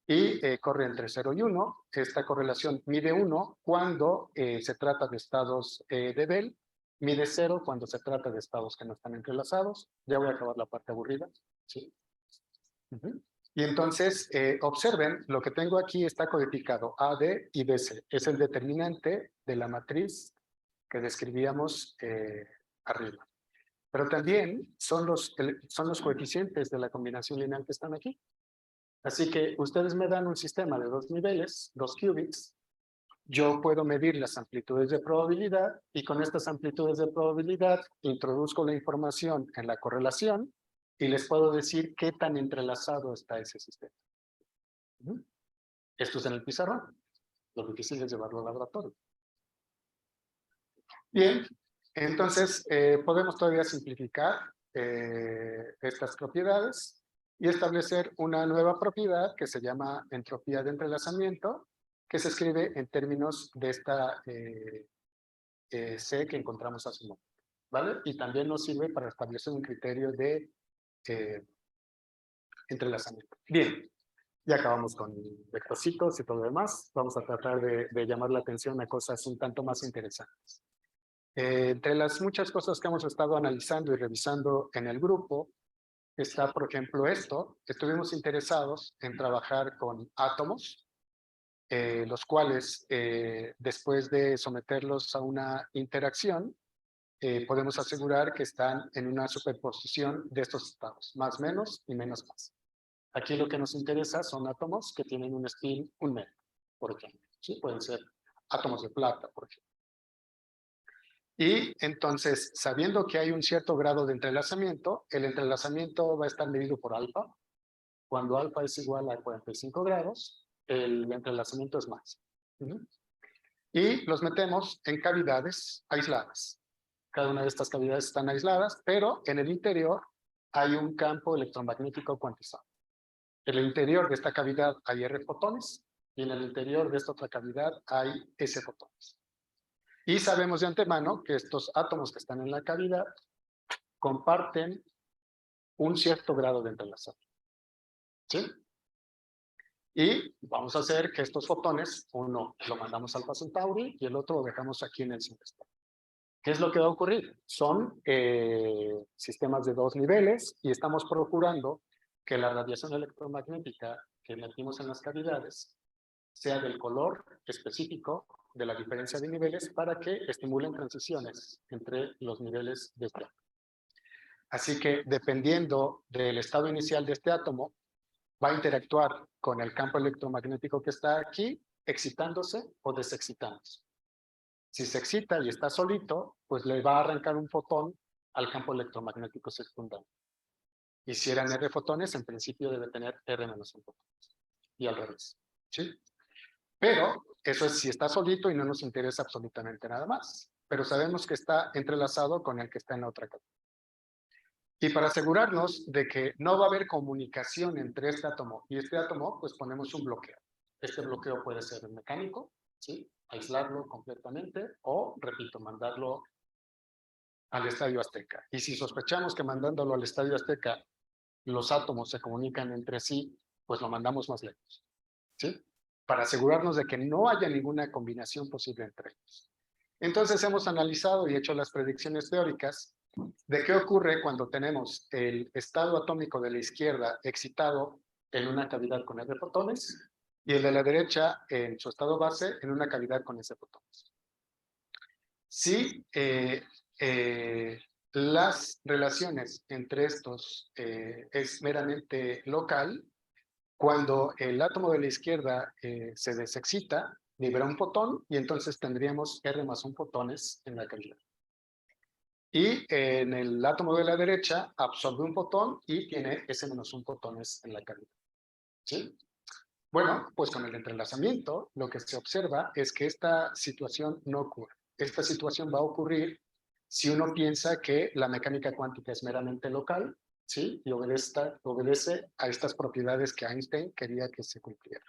Y corre entre 0 y 1. Esta correlación mide 1 cuando se trata de estados de Bell mide 0 cuando se trata de estados que no están entrelazados. Ya voy a acabar la parte aburrida. ¿Sí? Y entonces, observen, lo que tengo aquí está codificado AD y BC. Es el determinante de la matriz que describíamos arriba. Pero también son los coeficientes de la combinación lineal que están aquí. Así que ustedes me dan un sistema de 2 niveles, 2 qubits. Yo puedo medir las amplitudes de probabilidad y con estas amplitudes de probabilidad introduzco la información en la correlación y les puedo decir qué tan entrelazado está ese sistema. Esto es en el pizarrón. Lo difícil es llevarlo al laboratorio. Bien, entonces podemos todavía simplificar estas propiedades y establecer una nueva propiedad que se llama entropía de entrelazamiento, que se escribe en términos de esta C que encontramos hace un momento, ¿vale? Y también nos sirve para establecer un criterio de entrelazamiento. Bien, ya acabamos con vectorcitos y todo lo demás. Vamos a tratar de llamar la atención a cosas un tanto más interesantes. Entre las muchas cosas que hemos estado analizando y revisando en el grupo, está, por ejemplo, esto. Estuvimos interesados en trabajar con átomos, los cuales, después de someterlos a una interacción, podemos asegurar que están en una superposición de estos estados, más menos y menos más. Aquí lo que nos interesa son átomos que tienen un spin 1 metro, por ejemplo. ¿Sí? Pueden ser átomos de plata, por ejemplo. Y entonces, sabiendo que hay un cierto grado de entrelazamiento, el entrelazamiento va a estar medido por alfa. Cuando alfa es igual a 45 grados, el entrelazamiento es máximo. Y los metemos en cavidades aisladas. Cada una de estas cavidades están aisladas, pero en el interior hay un campo electromagnético cuantizado. En el interior de esta cavidad hay R fotones y en el interior de esta otra cavidad hay S fotones. Y sabemos de antemano que estos átomos que están en la cavidad comparten un cierto grado de entrelazamiento. ¿Sí? Y vamos a hacer que estos fotones, uno lo mandamos al Alpha Centauri y el otro lo dejamos aquí en el Silvestre. ¿Qué es lo que va a ocurrir? Son sistemas de 2 niveles y estamos procurando que la radiación electromagnética que metimos en las cavidades sea del color específico de la diferencia de niveles para que estimulen transiciones entre los niveles de este átomo. Así que dependiendo del estado inicial de este átomo, va a interactuar con el campo electromagnético que está aquí, excitándose o desexcitándose. Si se excita y está solito, pues le va a arrancar un fotón al campo electromagnético circundante. Y si eran R fotones, en principio debe tener R menos un fotón. Y al revés. ¿Sí? Pero eso es si está solito y no nos interesa absolutamente nada más. Pero sabemos que está entrelazado con el que está en la otra cavidad. Y para asegurarnos de que no va a haber comunicación entre este átomo y este átomo, pues ponemos un bloqueo. Este bloqueo puede ser mecánico, ¿sí? Aislarlo completamente o, repito, mandarlo al Estadio Azteca. Y si sospechamos que mandándolo al Estadio Azteca los átomos se comunican entre sí, pues lo mandamos más lejos, ¿sí? Para asegurarnos de que no haya ninguna combinación posible entre ellos. Entonces hemos analizado y hecho las predicciones teóricas de qué ocurre cuando tenemos el estado atómico de la izquierda excitado en una cavidad con R fotones y el de la derecha en su estado base en una cavidad con S fotones. Si las relaciones entre estos es meramente local, cuando el átomo de la izquierda se desexcita, libera un fotón y entonces tendríamos R más un fotones en la cavidad. Y en el átomo de la derecha absorbe un fotón y tiene S menos un fotones en la cavidad. ¿Sí? Bueno, pues con el entrelazamiento lo que se observa es que esta situación no ocurre. Esta situación va a ocurrir si uno piensa que la mecánica cuántica es meramente local, ¿sí? Y obedece a estas propiedades que Einstein quería que se cumplieran.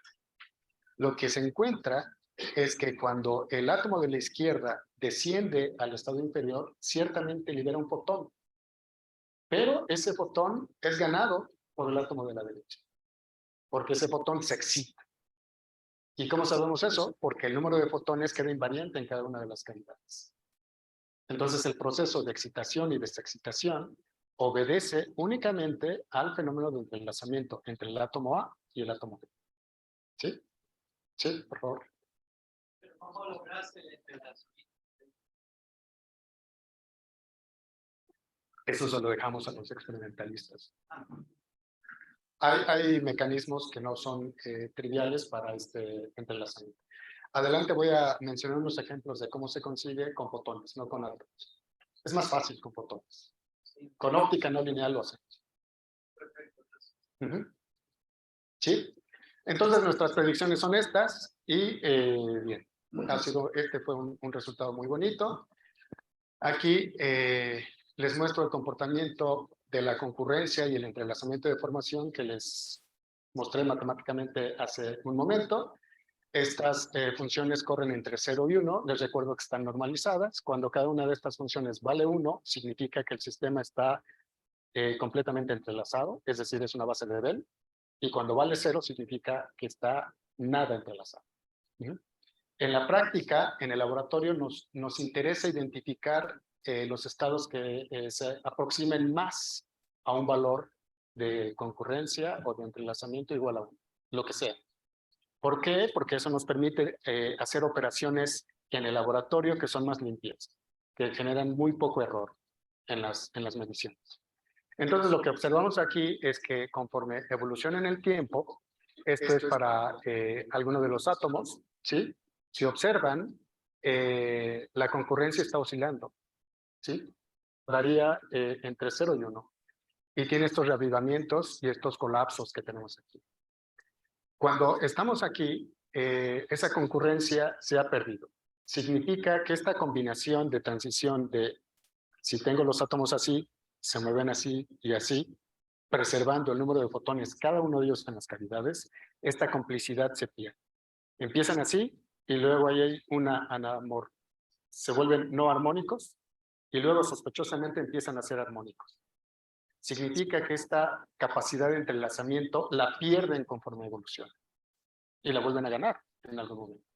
Lo que se encuentra es que cuando el átomo de la izquierda desciende al estado inferior, ciertamente libera un fotón, pero ese fotón es ganado por el átomo de la derecha, porque ese fotón se excita. ¿Y cómo sabemos eso? Porque el número de fotones queda invariante en cada una de las cavidades. Entonces, el proceso de excitación y desexcitación obedece únicamente al fenómeno de entrelazamiento entre el átomo A y el átomo B. ¿Sí? Sí, por favor. ¿Cómo lograste el entrelazamiento? Eso se lo dejamos a los experimentalistas. Hay mecanismos que no son triviales para este entrelazamiento. Adelante voy a mencionar unos ejemplos de cómo se consigue con fotones, no con átomos. Es más fácil con fotones. Con óptica no lineal lo hacemos. ¿Sí? Entonces nuestras predicciones son estas y bien, este fue un resultado muy bonito. Aquí les muestro el comportamiento de la concurrencia y el entrelazamiento de formación que les mostré matemáticamente hace un momento. Estas funciones corren entre 0 y 1. Les recuerdo que están normalizadas. Cuando cada una de estas funciones vale 1, significa que el sistema está completamente entrelazado, es decir, es una base de Bell. Y cuando vale 0, significa que está nada entrelazado. En la práctica, en el laboratorio, nos interesa identificar los estados que se aproximen más a un valor de concurrencia o de entrelazamiento igual a 1, lo que sea. ¿Por qué? Porque eso nos permite hacer operaciones en el laboratorio que son más limpias, que generan muy poco error en las mediciones. Entonces, lo que observamos aquí es que conforme evoluciona en el tiempo, esto es para algunos de los átomos, ¿sí? Si observan, la concurrencia está oscilando, ¿sí? Varía entre 0 y 1. Y tiene estos reavivamientos y estos colapsos que tenemos aquí. Cuando estamos aquí, esa concurrencia se ha perdido. Significa que esta combinación de transición de si tengo los átomos así, se mueven así y así, preservando el número de fotones, cada uno de ellos en las cavidades, esta complicidad se pierde. Empiezan así y luego ahí hay una anamor. Se vuelven no armónicos y luego sospechosamente empiezan a ser armónicos. Significa que esta capacidad de entrelazamiento la pierden conforme evoluciona y la vuelven a ganar en algún momento.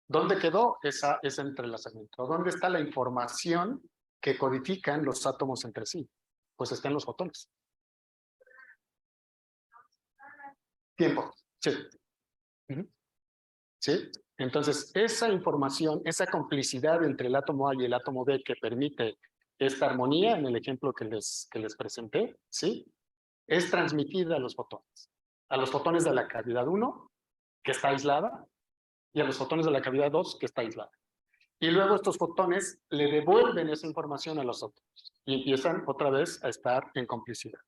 ¿Dónde quedó ese entrelazamiento? ¿Dónde está la información que codifican los átomos entre sí? Pues está en los fotones. Tiempo. Sí. ¿Sí? Entonces, esa información, esa complicidad entre el átomo A y el átomo B que permite esta armonía, en el ejemplo que les presenté, ¿sí? Es transmitida a los fotones de la cavidad 1, que está aislada, y a los fotones de la cavidad 2, que está aislada. Y luego estos fotones le devuelven esa información a los átomos y empiezan otra vez a estar en complicidad.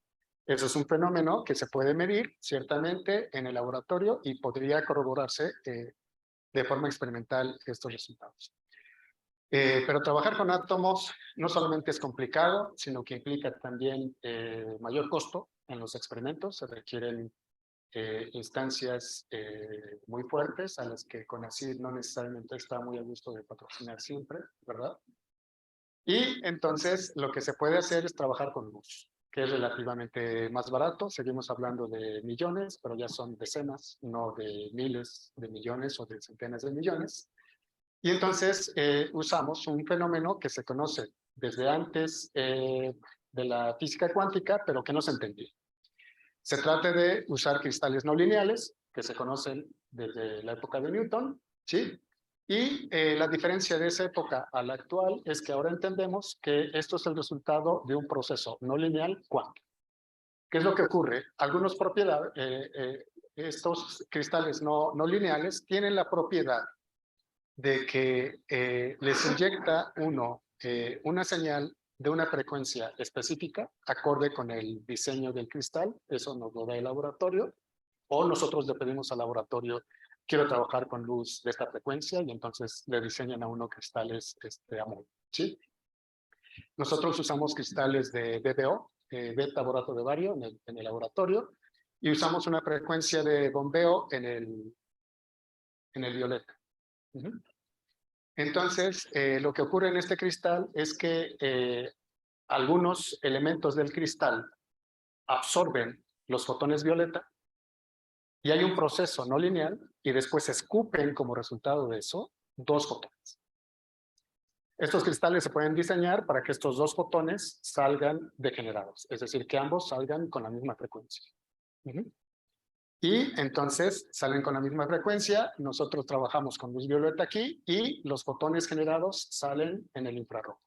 Eso es un fenómeno que se puede medir, ciertamente, en el laboratorio y podría corroborarse de forma experimental estos resultados. Pero trabajar con átomos no solamente es complicado, sino que implica también mayor costo en los experimentos. Se requieren instancias muy fuertes a las que CONACYT no necesariamente está muy a gusto de patrocinar siempre, ¿verdad? Y entonces lo que se puede hacer es trabajar con luz, que es relativamente más barato. Seguimos hablando de millones, pero ya son decenas, no de miles de millones o de centenas de millones. Y entonces usamos un fenómeno que se conoce desde antes de la física cuántica, pero que no se entendía. Se trata de usar cristales no lineales, que se conocen desde la época de Newton, ¿sí? Y la diferencia de esa época a la actual es que ahora entendemos que esto es el resultado de un proceso no lineal cuántico. ¿Qué es lo que ocurre? Algunas propiedades, estos cristales no lineales tienen la propiedad de que les inyecta una señal de una frecuencia específica, acorde con el diseño del cristal, eso nos lo da el laboratorio, o nosotros le pedimos al laboratorio, quiero trabajar con luz de esta frecuencia, y entonces le diseñan a uno cristales a modo, ¿sí? Nosotros usamos cristales de BBO, beta borato de bario, en el laboratorio, y usamos una frecuencia de bombeo en el violeta. Entonces, lo que ocurre en este cristal es que algunos elementos del cristal absorben los fotones violeta y hay un proceso no lineal y después escupen como resultado de eso 2 fotones. Estos cristales se pueden diseñar para que estos dos fotones salgan degenerados, es decir, que ambos salgan con la misma frecuencia. Y entonces salen con la misma frecuencia, nosotros trabajamos con luz violeta aquí y los fotones generados salen en el infrarrojo.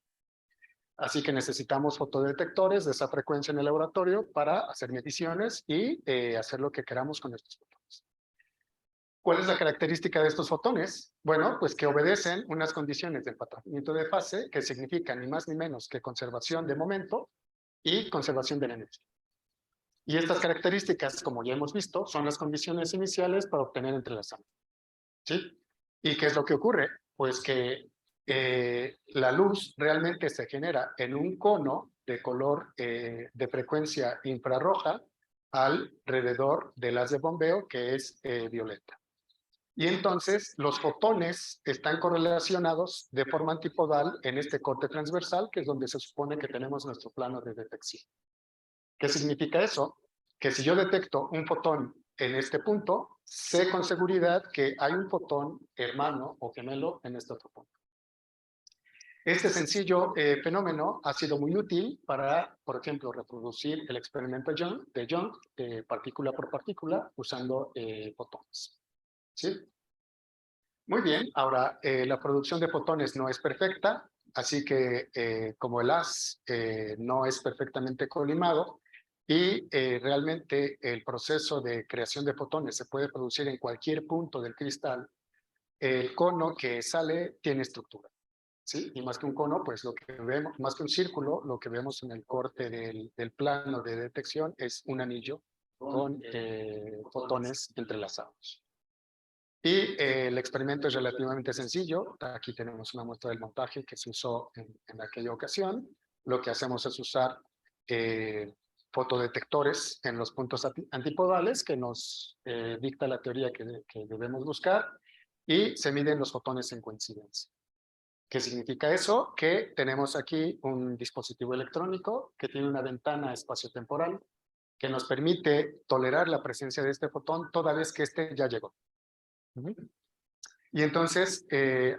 Así que necesitamos fotodetectores de esa frecuencia en el laboratorio para hacer mediciones y hacer lo que queramos con estos fotones. ¿Cuál es la característica de estos fotones? Bueno, pues que obedecen unas condiciones de empatamiento de fase que significan ni más ni menos que conservación de momento y conservación de la energía. Y estas características, como ya hemos visto, son las condiciones iniciales para obtener entrelazamiento. ¿Sí? ¿Y qué es lo que ocurre? Pues que la luz realmente se genera en un cono de color de frecuencia infrarroja alrededor del haz de bombeo, que es violeta. Y entonces los fotones están correlacionados de forma antipodal en este corte transversal, que es donde se supone que tenemos nuestro plano de detección. ¿Qué significa eso? Que si yo detecto un fotón en este punto, sé con seguridad que hay un fotón hermano o gemelo en este otro punto. Este sencillo fenómeno ha sido muy útil para, por ejemplo, reproducir el experimento de Young, partícula por partícula, usando fotones. ¿Sí? Muy bien, ahora la producción de fotones no es perfecta, así que como el haz no es perfectamente colimado y realmente el proceso de creación de fotones se puede producir en cualquier punto del cristal, el cono que sale tiene estructura. ¿Sí? Y más que un cono, pues lo que vemos, más que un círculo, lo que vemos en el corte del plano de detección es un anillo con fotones entrelazados. Y el experimento es relativamente sencillo. Aquí tenemos una muestra del montaje que se usó en aquella ocasión. Lo que hacemos es usar fotodetectores en los puntos antipodales que nos dicta la teoría que debemos buscar y se miden los fotones en coincidencia. ¿Qué significa eso? Que tenemos aquí un dispositivo electrónico que tiene una ventana espaciotemporal que nos permite tolerar la presencia de este fotón toda vez que este ya llegó. Y entonces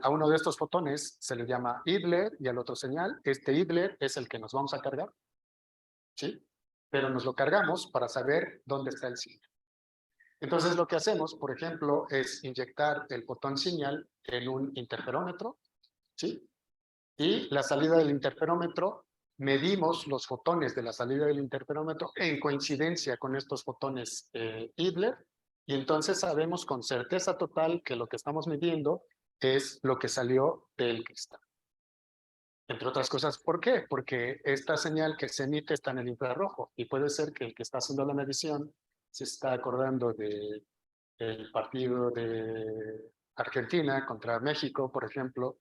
a uno de estos fotones se le llama idler y al otro señal. Este idler es el que nos vamos a cargar, ¿sí? Pero nos lo cargamos para saber dónde está el signo. Entonces lo que hacemos, por ejemplo, es inyectar el fotón señal en un interferómetro, ¿sí? Y la salida del interferómetro, medimos los fotones de la salida del interferómetro en coincidencia con estos fotones idler. Y entonces sabemos con certeza total que lo que estamos midiendo es lo que salió del cristal. Entre otras cosas, ¿por qué? Porque esta señal que se emite está en el infrarrojo y puede ser que el que está haciendo la medición se está acordando del partido de Argentina contra México, por ejemplo,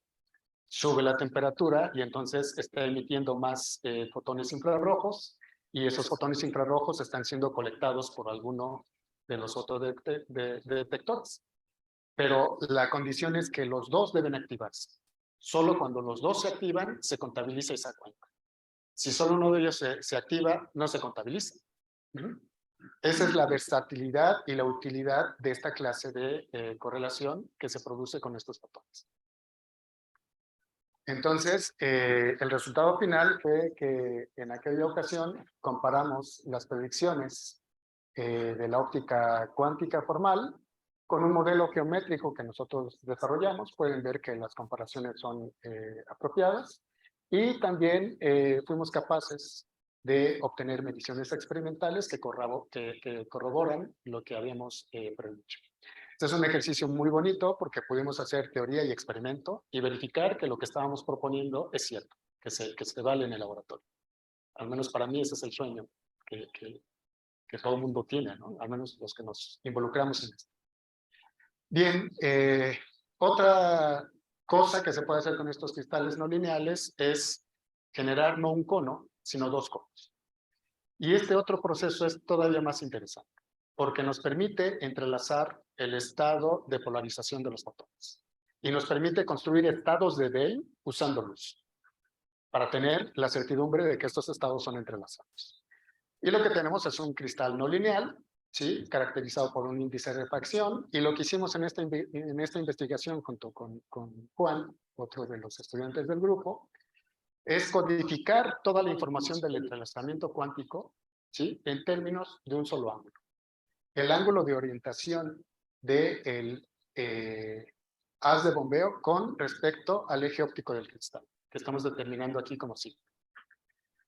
sube la temperatura y entonces está emitiendo más fotones infrarrojos y esos fotones infrarrojos están siendo colectados por alguno de los otros detectores. Pero la condición es que los dos deben activarse. Solo cuando los dos se activan, se contabiliza esa cuenta. Si solo uno de ellos se activa, no se contabiliza. Esa es la versatilidad y la utilidad de esta clase de correlación que se produce con estos fotones. Entonces, el resultado final fue que en aquella ocasión comparamos las predicciones de la óptica cuántica formal con un modelo geométrico que nosotros desarrollamos. Pueden ver que las comparaciones son apropiadas y también fuimos capaces de obtener mediciones experimentales que corroboran lo que habíamos predicho. Este es un ejercicio muy bonito porque pudimos hacer teoría y experimento y verificar que lo que estábamos proponiendo es cierto, que se vale en el laboratorio. Al menos para mí ese es el sueño que todo el mundo tiene, ¿no? Al menos los que nos involucramos en esto. Bien, otra cosa que se puede hacer con estos cristales no lineales es generar no un cono, sino dos conos. Y este otro proceso es todavía más interesante, porque nos permite entrelazar el estado de polarización de los fotones. Y nos permite construir estados de Bell usando luz, para tener la certidumbre de que estos estados son entrelazados. Y lo que tenemos es un cristal no lineal, ¿sí? Caracterizado por un índice de refracción. Y lo que hicimos en esta investigación junto con Juan, otro de los estudiantes del grupo, es codificar toda la información del entrelazamiento cuántico, ¿sí? En términos de un solo ángulo. El ángulo de orientación del haz de bombeo con respecto al eje óptico del cristal, que estamos determinando aquí como sí.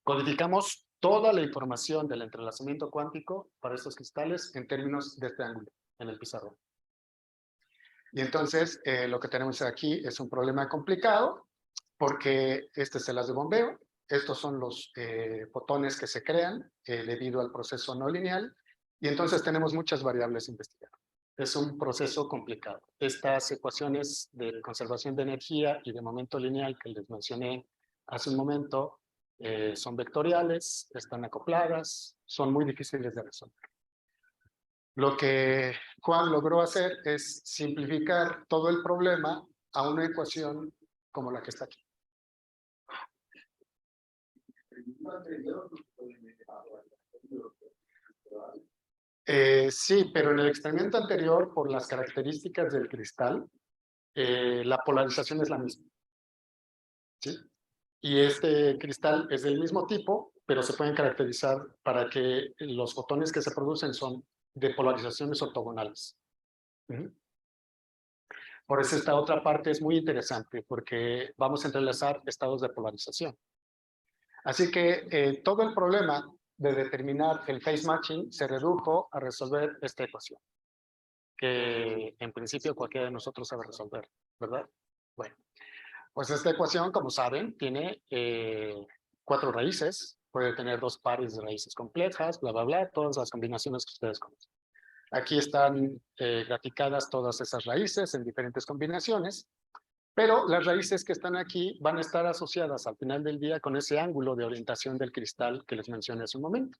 Codificamos toda la información del entrelazamiento cuántico para estos cristales en términos de este ángulo en el pizarrón. Y entonces lo que tenemos aquí es un problema complicado porque este es el haz de bombeo, estos son los fotones que se crean debido al proceso no lineal y entonces tenemos muchas variables a investigar. Es un proceso complicado. Estas ecuaciones de conservación de energía y de momento lineal que les mencioné hace un momento son vectoriales, están acopladas, son muy difíciles de resolver. Lo que Juan logró hacer es simplificar todo el problema a una ecuación como la que está aquí. Sí, pero en el experimento anterior, por las características del cristal, la polarización es la misma. ¿Sí? Y este cristal es del mismo tipo, pero se pueden caracterizar para que los fotones que se producen son de polarizaciones ortogonales. Por eso esta otra parte es muy interesante, porque vamos a entrelazar estados de polarización. Así que todo el problema de determinar el phase matching se redujo a resolver esta ecuación, que en principio cualquiera de nosotros sabe resolver, ¿verdad? Bueno, pues esta ecuación, como saben, tiene 4 raíces, puede tener 2 pares de raíces complejas, bla, bla, bla, todas las combinaciones que ustedes conocen. Aquí están graficadas todas esas raíces en diferentes combinaciones, pero las raíces que están aquí van a estar asociadas al final del día con ese ángulo de orientación del cristal que les mencioné hace un momento.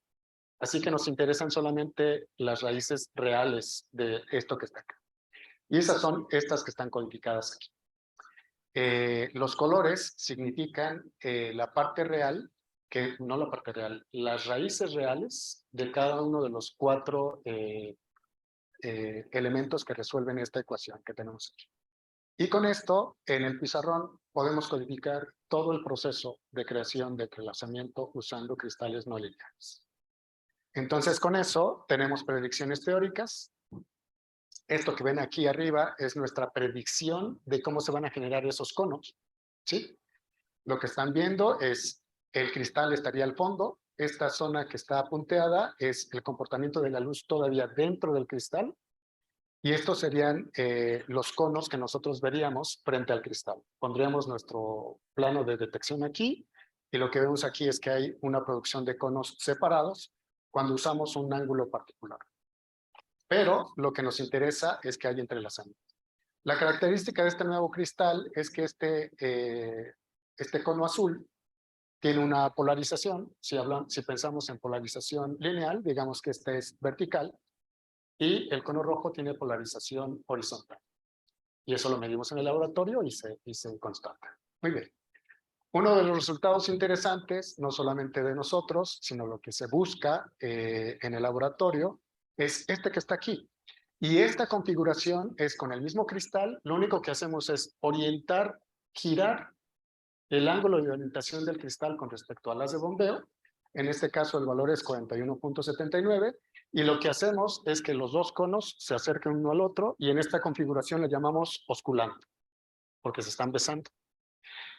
Así que nos interesan solamente las raíces reales de esto que está acá. Y esas son estas que están codificadas aquí. Los colores significan la parte real, que no la parte real, las raíces reales de cada uno de los 4 elementos que resuelven esta ecuación que tenemos aquí. Y con esto, en el pizarrón, podemos codificar todo el proceso de creación de entrelazamiento usando cristales no lineales. Entonces, con eso, tenemos predicciones teóricas. Esto que ven aquí arriba es nuestra predicción de cómo se van a generar esos conos, ¿sí? Lo que están viendo es el cristal estaría al fondo. Esta zona que está punteada es el comportamiento de la luz todavía dentro del cristal. Y estos serían los conos que nosotros veríamos frente al cristal. Pondríamos nuestro plano de detección aquí y lo que vemos aquí es que hay una producción de conos separados cuando usamos un ángulo particular. Pero lo que nos interesa es que hay entrelazamiento. La característica de este nuevo cristal es que este cono azul tiene una polarización. Si pensamos en polarización lineal, digamos que este es vertical. Y el cono rojo tiene polarización horizontal. Y eso lo medimos en el laboratorio y se constata. Muy bien. Uno de los resultados interesantes, no solamente de nosotros, sino lo que se busca en el laboratorio, es este que está aquí. Y esta configuración es con el mismo cristal, lo único que hacemos es orientar, girar el ángulo de orientación del cristal con respecto al haz de bombeo. En este caso el valor es 41.79 y lo que hacemos es que los dos conos se acerquen uno al otro y en esta configuración le llamamos osculando, porque se están besando.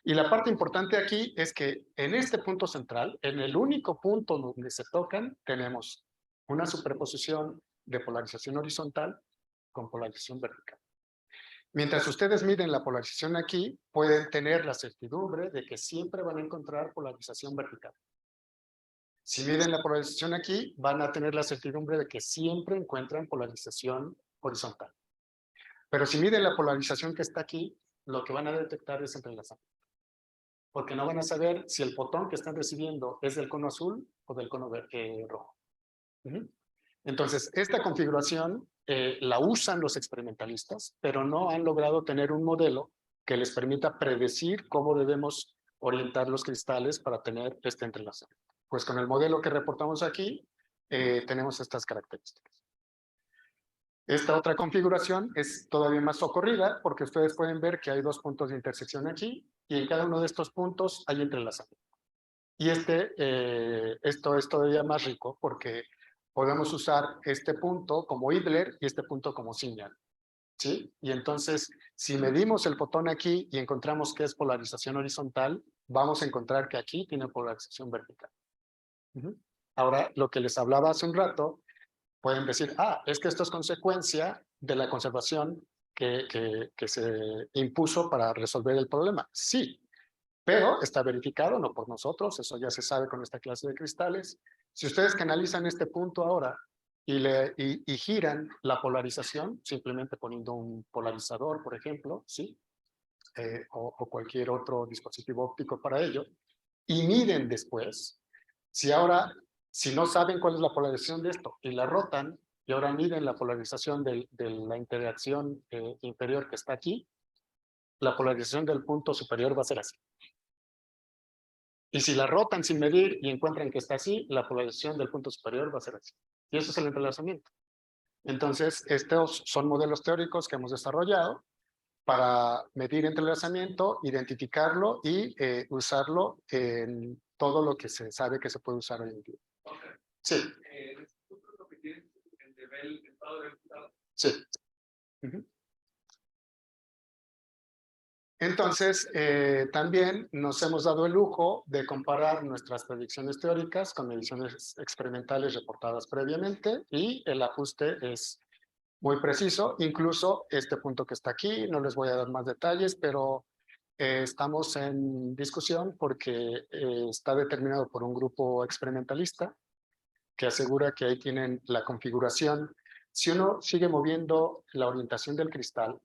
Y la parte importante aquí es que en este punto central, en el único punto donde se tocan, tenemos una superposición de polarización horizontal con polarización vertical. Mientras ustedes miden la polarización aquí, pueden tener la certidumbre de que siempre van a encontrar polarización vertical. Si miden la polarización aquí, van a tener la certidumbre de que siempre encuentran polarización horizontal. Pero si miden la polarización que está aquí, lo que van a detectar es entrelazamiento. Porque no van a saber si el fotón que están recibiendo es del cono azul o del cono rojo. Entonces, esta configuración la usan los experimentalistas, pero no han logrado tener un modelo que les permita predecir cómo debemos orientar los cristales para tener este entrelazamiento. Pues con el modelo que reportamos aquí, tenemos estas características. Esta otra configuración es todavía más socorrida porque ustedes pueden ver que hay dos puntos de intersección aquí y en cada uno de estos puntos hay entrelazamiento. Y esto es todavía más rico porque podemos usar este punto como idler y este punto como señal. ¿Sí? Y entonces, si medimos el fotón aquí y encontramos que es polarización horizontal, vamos a encontrar que aquí tiene polarización vertical. Ahora, lo que les hablaba hace un rato, pueden decir, es que esto es consecuencia de la conservación que se impuso para resolver el problema. Sí, pero está verificado, no por nosotros, eso ya se sabe con esta clase de cristales. Si ustedes canalizan este punto ahora y giran la polarización, simplemente poniendo un polarizador, por ejemplo, ¿sí? O cualquier otro dispositivo óptico para ello, y miden después, si no saben cuál es la polarización de esto y la rotan, y ahora miden la polarización de la interacción inferior que está aquí, la polarización del punto superior va a ser así. Y si la rotan sin medir y encuentran que está así, la polarización del punto superior va a ser así. Y eso es el entrelazamiento. Entonces, estos son modelos teóricos que hemos desarrollado para medir entrelazamiento, identificarlo y usarlo en todo lo que se sabe que se puede usar hoy en día. Sí. Sí. Entonces, también nos hemos dado el lujo de comparar nuestras predicciones teóricas con mediciones experimentales reportadas previamente y el ajuste es muy preciso. Incluso este punto que está aquí, no les voy a dar más detalles, pero estamos en discusión porque está determinado por un grupo experimentalista que asegura que ahí tienen la configuración. Si uno sigue moviendo la orientación del cristal,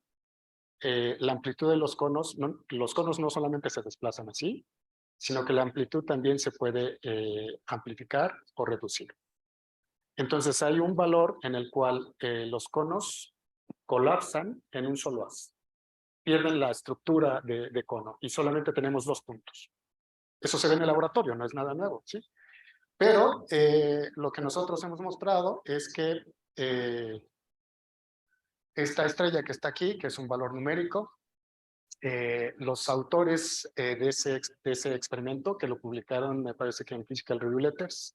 la amplitud de los conos no solamente se desplazan así, sino que la amplitud también se puede amplificar o reducir. Entonces hay un valor en el cual los conos colapsan en un solo haz. Pierden la estructura de cono y solamente tenemos dos puntos. Eso se ve en el laboratorio, no es nada nuevo, ¿sí? Pero lo que nosotros hemos mostrado es que esta estrella que está aquí, que es un valor numérico, los autores de ese experimento, que lo publicaron, me parece que en Physical Review Letters,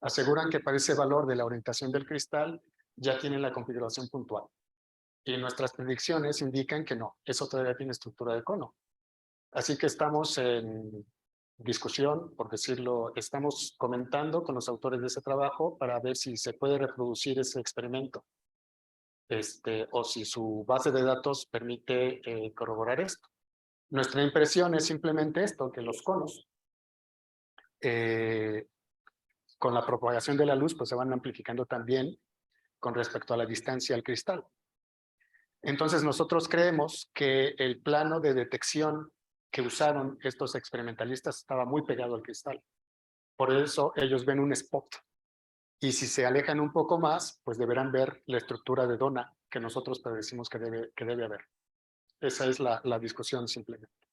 aseguran que para ese valor de la orientación del cristal ya tienen la configuración puntual. Y nuestras predicciones indican que no, eso todavía tiene estructura de cono. Así que estamos en discusión, por decirlo, estamos comentando con los autores de ese trabajo para ver si se puede reproducir ese experimento. O si su base de datos permite corroborar esto. Nuestra impresión es simplemente esto, que los conos, con la propagación de la luz, pues se van amplificando también con respecto a la distancia al cristal. Entonces nosotros creemos que el plano de detección que usaron estos experimentalistas estaba muy pegado al cristal. Por eso ellos ven un spot. Y si se alejan un poco más, pues deberán ver la estructura de dona que nosotros predecimos que debe haber. Esa es la discusión simplemente.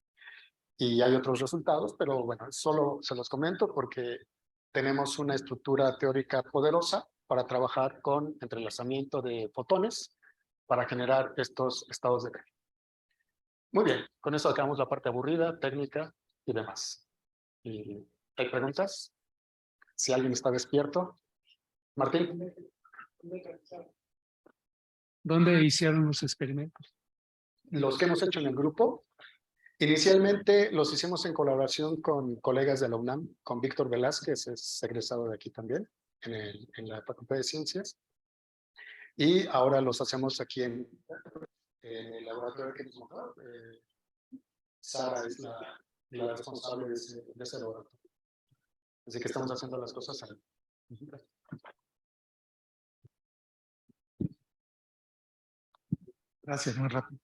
Y hay otros resultados, pero bueno, solo se los comento porque tenemos una estructura teórica poderosa para trabajar con entrelazamiento de fotones para generar estos estados de Bragg. Muy bien, con eso acabamos la parte aburrida, técnica y demás. ¿Y hay preguntas? Si alguien está despierto. Martín. ¿Dónde hicieron los experimentos? Los que hemos hecho en el grupo, inicialmente los hicimos en colaboración con colegas de la UNAM, con Víctor Velázquez, es egresado de aquí también, en la Facultad de Ciencias. Y ahora los hacemos aquí en el laboratorio que nos montó. Sara es la responsable de ese laboratorio. Así que estamos haciendo las cosas ahí. Gracias, muy rápido.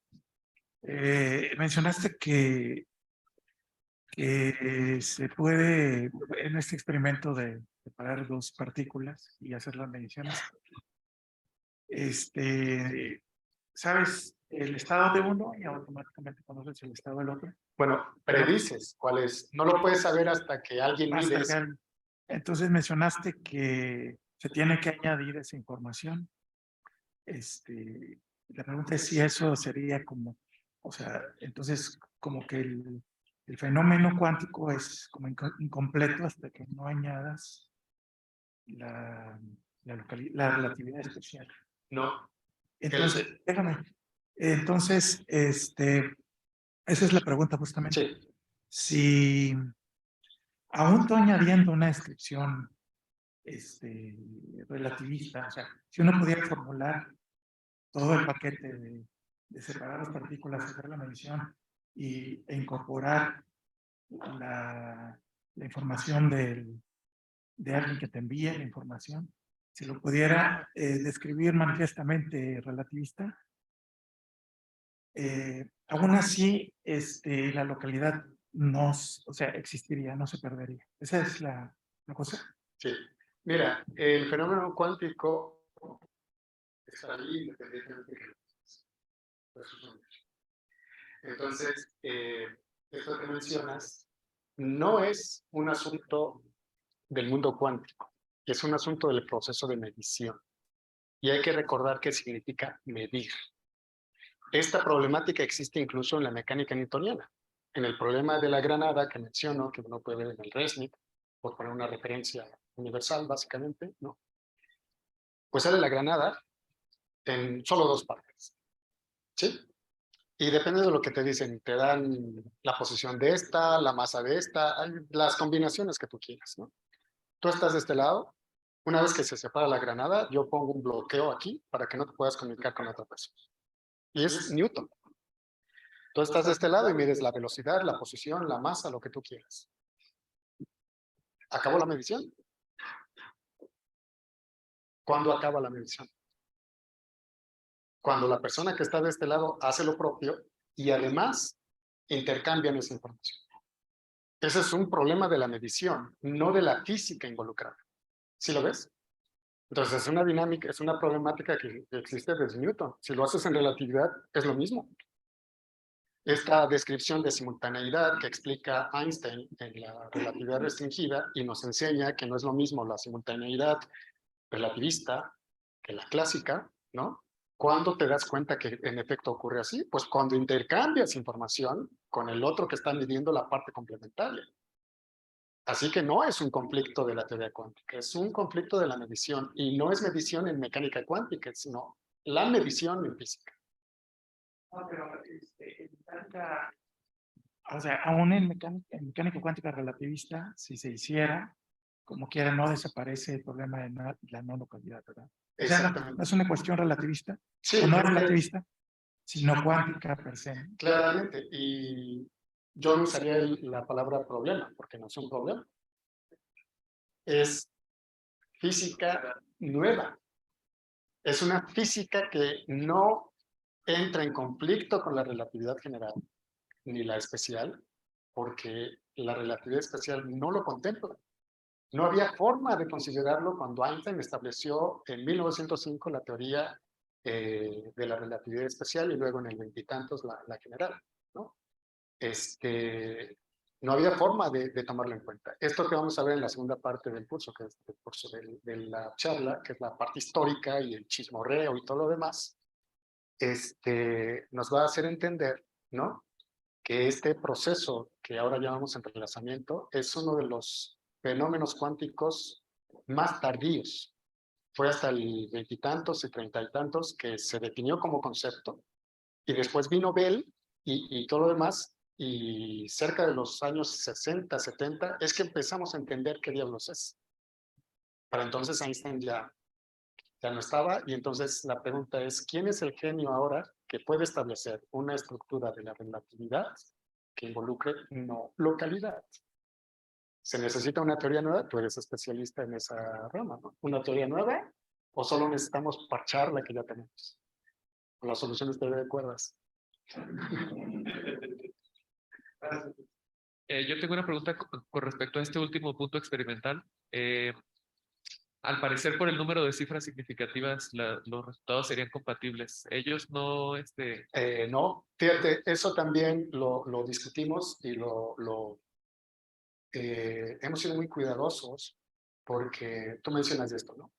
Mencionaste que se puede, en este experimento de separar dos partículas y hacer las mediciones, ¿sabes el estado de uno y automáticamente conoces el estado del otro? Bueno, predices cuál es. No lo puedes saber hasta que alguien mide eso. Entonces mencionaste que se tiene que añadir esa información. La pregunta es si eso sería como, o sea, entonces como que el fenómeno cuántico es como incompleto hasta que no añadas la relatividad especial. No. Entonces, déjame. Entonces, esa es la pregunta justamente. Sí. Si aún estoy añadiendo una descripción relativista, o sea, si uno pudiera formular todo el paquete de separar las partículas, hacer la medición e incorporar la información de alguien que te envíe la información, si lo pudiera describir manifiestamente relativista, aún así la localidad no, o sea, existiría, no se perdería. Esa es la cosa. Sí. Mira, el fenómeno cuántico está ahí independientemente de que entonces, esto que mencionas no es un asunto del mundo cuántico, es un asunto del proceso de medición. Y hay que recordar qué significa medir. Esta problemática existe incluso en la mecánica newtoniana. En el problema de la granada que menciono, que uno puede ver en el RESNIT, por poner una referencia universal, básicamente, ¿no? Pues sale la granada en solo dos partes, ¿sí? Y depende de lo que te dicen, te dan la posición de esta, la masa de esta, las combinaciones que tú quieras, ¿no? Tú estás de este lado, una vez que se separa la granada, yo pongo un bloqueo aquí para que no te puedas comunicar con otra persona. Y es Newton. Tú estás de este lado y mides la velocidad, la posición, la masa, lo que tú quieras. ¿Acabó la medición? ¿Cuándo acaba la medición? Cuando la persona que está de este lado hace lo propio y además intercambian esa información. Ese es un problema de la medición, no de la física involucrada. ¿Sí lo ves? Entonces es una dinámica, es una problemática que existe desde Newton. Si lo haces en relatividad, es lo mismo. Esta descripción de simultaneidad que explica Einstein en la relatividad restringida y nos enseña que no es lo mismo la simultaneidad relativista que la clásica, ¿no? ¿Cuándo te das cuenta que en efecto ocurre así? Pues cuando intercambias información con el otro que está midiendo la parte complementaria. Así que no es un conflicto de la teoría cuántica, es un conflicto de la medición. Y no es medición en mecánica cuántica, sino la medición en física. No, pero en mecánica, o sea, aún en mecánica cuántica relativista, si se hiciera, como quiera, no desaparece el problema de la no localidad, ¿verdad? O sea, no es una cuestión relativista, Sí, o no relativista, sino cuántica per se. claramente. Y yo no usaría la palabra problema, porque no es un problema. Es física nueva. Es una física que no entra en conflicto con la relatividad general, ni la especial, porque la relatividad especial no lo contempla. No había forma de considerarlo cuando Einstein estableció en 1905 la teoría de la relatividad especial y luego en el veintitantos la general, ¿no? No había forma de tomarlo en cuenta. Esto que vamos a ver en la segunda parte del curso, que es el curso de la charla, que es la parte histórica y el chismorreo y todo lo demás, nos va a hacer entender, ¿no?, que este proceso que ahora llamamos entrelazamiento es uno de los fenómenos cuánticos más tardíos. Fue hasta el veintitantos y treinta y tantos que se definió como concepto y después vino Bell y todo lo demás y cerca de los años 60, 70 es que empezamos a entender qué diablos es. Para entonces Einstein ya no estaba y entonces la pregunta es, ¿quién es el genio ahora que puede establecer una estructura de la relatividad que involucre no localidad? ¿Se necesita una teoría nueva? Tú eres especialista en esa rama, ¿no? ¿Una teoría nueva? ¿O solo necesitamos parchar la que ya tenemos? Con las soluciones de teoría de cuerdas. Yo tengo una pregunta con respecto a este último punto experimental. Al parecer, por el número de cifras significativas, los resultados serían compatibles. Ellos no, No, fíjate, eso también lo discutimos y hemos sido muy cuidadosos porque tú mencionas esto, ¿no?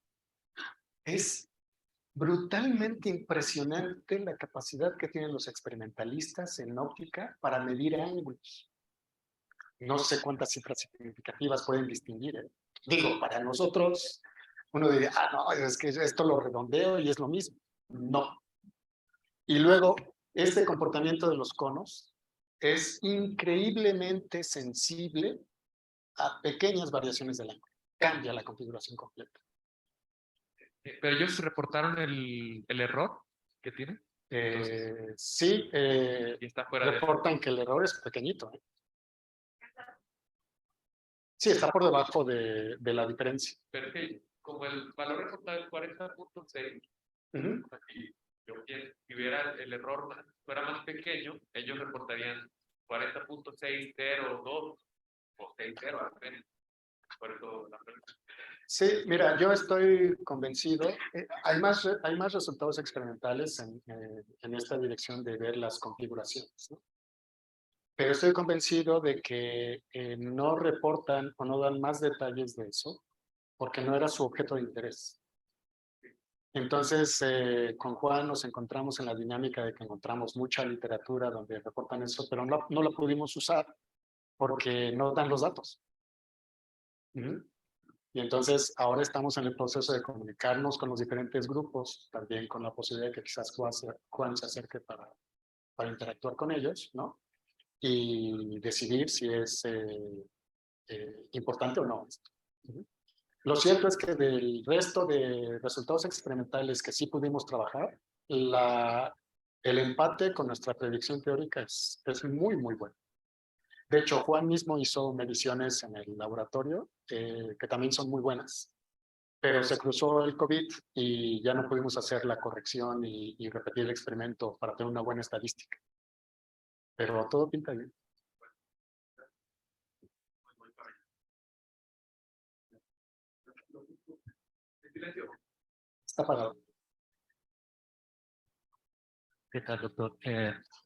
Es brutalmente impresionante la capacidad que tienen los experimentalistas en óptica para medir ángulos. No sé cuántas cifras significativas pueden distinguir, ¿eh? Digo, para nosotros, uno diría, ah, no, es que esto lo redondeo y es lo mismo. No. Y luego, este comportamiento de los conos es increíblemente sensible a pequeñas variaciones del ángulo. Cambia la configuración completa. Pero ellos reportaron el error que tiene Sí, y está fuera de... reportan que el error es pequeñito, ¿eh? Sí, está por debajo de la diferencia. Pero es que como el valor reportado es 40.6, Ujú. si hubiera el error fuera más pequeño, ellos reportarían 40.602 o 60 al menos. Por eso la pregunta. Sí, mira, yo estoy convencido. Hay más resultados experimentales en esta dirección de ver las configuraciones, ¿no? Pero estoy convencido de que no reportan o no dan más detalles de eso porque no era su objeto de interés. Entonces, con Juan nos encontramos en la dinámica de que encontramos mucha literatura donde reportan eso, pero no la pudimos usar porque no dan los datos. Ujú. Y entonces ahora estamos en el proceso de comunicarnos con los diferentes grupos, también con la posibilidad de que quizás Juan se acerque para interactuar con ellos, ¿no? Y decidir si es importante o no esto. Ujú. Lo cierto es que del resto de resultados experimentales que sí pudimos trabajar, el empate con nuestra predicción teórica es muy, muy bueno. De hecho, Juan mismo hizo mediciones en el laboratorio que también son muy buenas, pero se cruzó el COVID y ya no pudimos hacer la corrección y repetir el experimento para tener una buena estadística. Pero todo pinta bien. Está apagado. ¿Qué tal, doctor?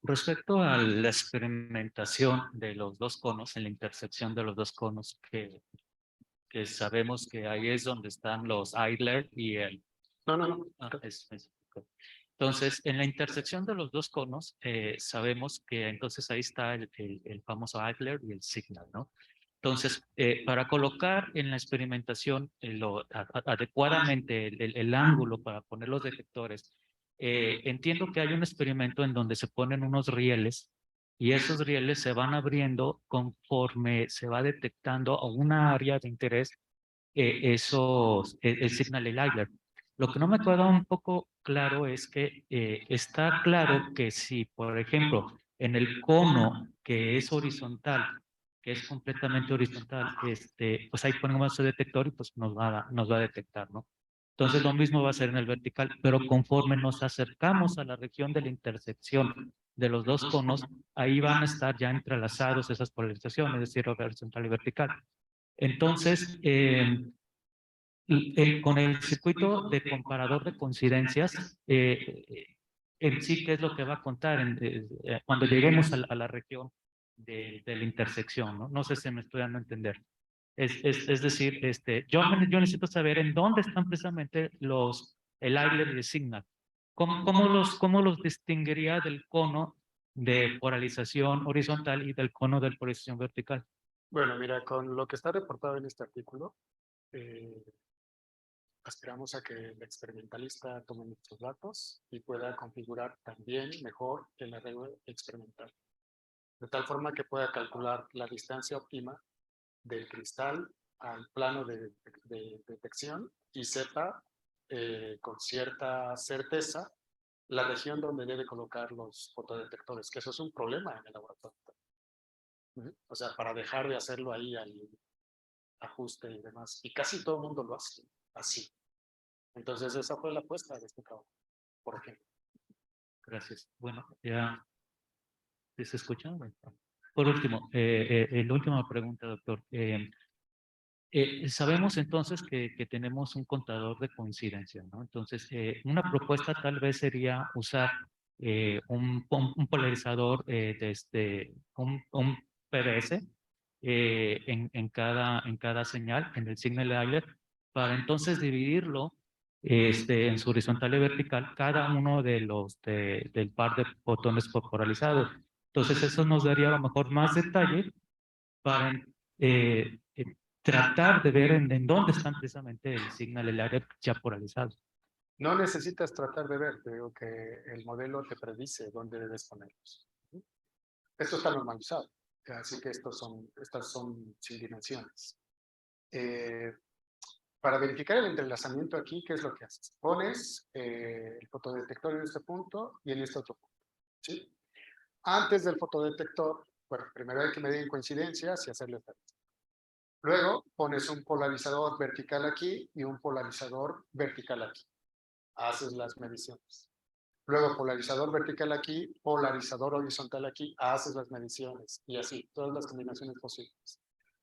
Respecto a la experimentación de los dos conos, en la intersección de los dos conos, que sabemos que ahí es donde están los Eidler y el... No. Ok. Entonces, en la intersección de los dos conos, sabemos que entonces ahí está el famoso Eidler y el Signal, ¿no? Entonces, para colocar en la experimentación adecuadamente el ángulo para poner los detectores, entiendo que hay un experimento en donde se ponen unos rieles y esos rieles se van abriendo conforme se va detectando a una área de interés, el Signal y el Eidler. Lo que no me queda un poco claro es que está claro que si, por ejemplo, en el cono que es horizontal, que es completamente horizontal, pues ahí ponemos ese detector y pues nos va a detectar, ¿no? Entonces lo mismo va a ser en el vertical, pero conforme nos acercamos a la región de la intersección de los dos conos, ahí van a estar ya entrelazados esas polarizaciones, es decir, horizontal y vertical. Entonces, con el circuito de comparador de coincidencias, en sí, ¿qué es lo que va a contar cuando lleguemos a la región de la intersección? ¿No? No sé si me estoy dando a entender. Es decir, yo necesito saber en dónde están precisamente el Eidler y el Signal. ¿Cómo los distinguiría del cono de polarización horizontal y del cono de polarización vertical? Bueno, mira, con lo que está reportado en este artículo, aspiramos a que el experimentalista tome nuestros datos y pueda configurar también mejor el arreglo experimental, de tal forma que pueda calcular la distancia óptima del cristal al plano de detección y sepa con cierta certeza la región donde debe colocar los fotodetectores, que eso es un problema en el laboratorio. O sea, para dejar de hacerlo ahí al ajuste y demás. Y casi todo el mundo lo hace así. Entonces esa fue la apuesta de este trabajo, por ejemplo. Gracias. Bueno, ya se escucha. Por último, la última pregunta, doctor. Sabemos entonces que tenemos un contador de coincidencia, ¿no? Entonces, una propuesta tal vez sería usar un polarizador un PBS en cada señal, en el signal Eidler, para entonces dividirlo en su horizontal y vertical cada uno de los del par de fotones corporalizados. Entonces eso nos daría a lo mejor más detalle para tratar de ver en dónde están precisamente el signal, el área ya polarizado. No necesitas tratar de ver, te digo que el modelo te predice dónde debes ponerlos. Esto está normalizado, así que estas son sin dimensiones. Para verificar el entrelazamiento aquí, ¿qué es lo que haces? Pones el fotodetector en este punto y en este otro punto, ¿sí? Antes del fotodetector, bueno, primero hay que medir coincidencias y hacerle estadística. Luego pones un polarizador vertical aquí y un polarizador vertical aquí. Haces las mediciones. Luego polarizador vertical aquí, polarizador horizontal aquí, haces las mediciones y así, todas las combinaciones posibles.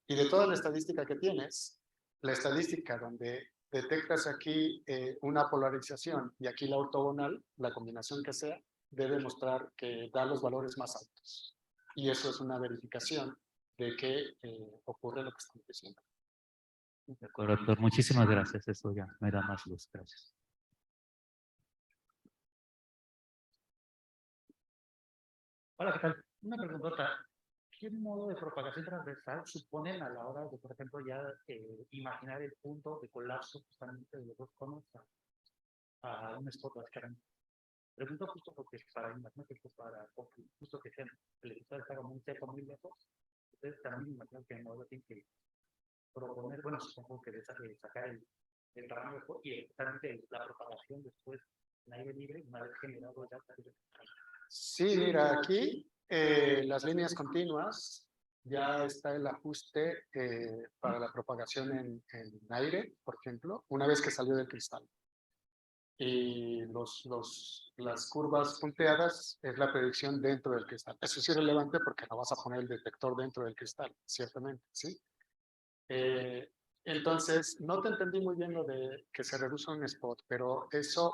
Y de toda la estadística que tienes, la estadística donde detectas aquí una polarización y aquí la ortogonal, la combinación que sea, debe mostrar que da los valores más altos. Y eso es una verificación de que ocurre lo que estamos diciendo. De acuerdo, doctor. Muchísimas gracias. Eso ya me da más luz. Gracias. Hola, ¿qué tal? Una preguntota. ¿Qué modo de propagación transversal suponen a la hora de, por ejemplo, ya imaginar el punto de colapso justamente de los dos conos a un spot básicamente? Pregunto justo porque para imaginar que para justo que sean el editor está como un seco muy lejos, entonces también imagino que el modelo tiene que proponer, bueno, supongo que de sacar el tamaño y exactamente la propagación después en aire libre, una vez generado ya. Sí, mira, aquí las líneas continuas, ya está el ajuste para la propagación en aire, por ejemplo, una vez que salió del cristal. Y las curvas punteadas es la predicción dentro del cristal. Eso sí es relevante porque no vas a poner el detector dentro del cristal, ciertamente, ¿sí? Entonces, no te entendí muy bien lo de que se reduce un spot, pero eso...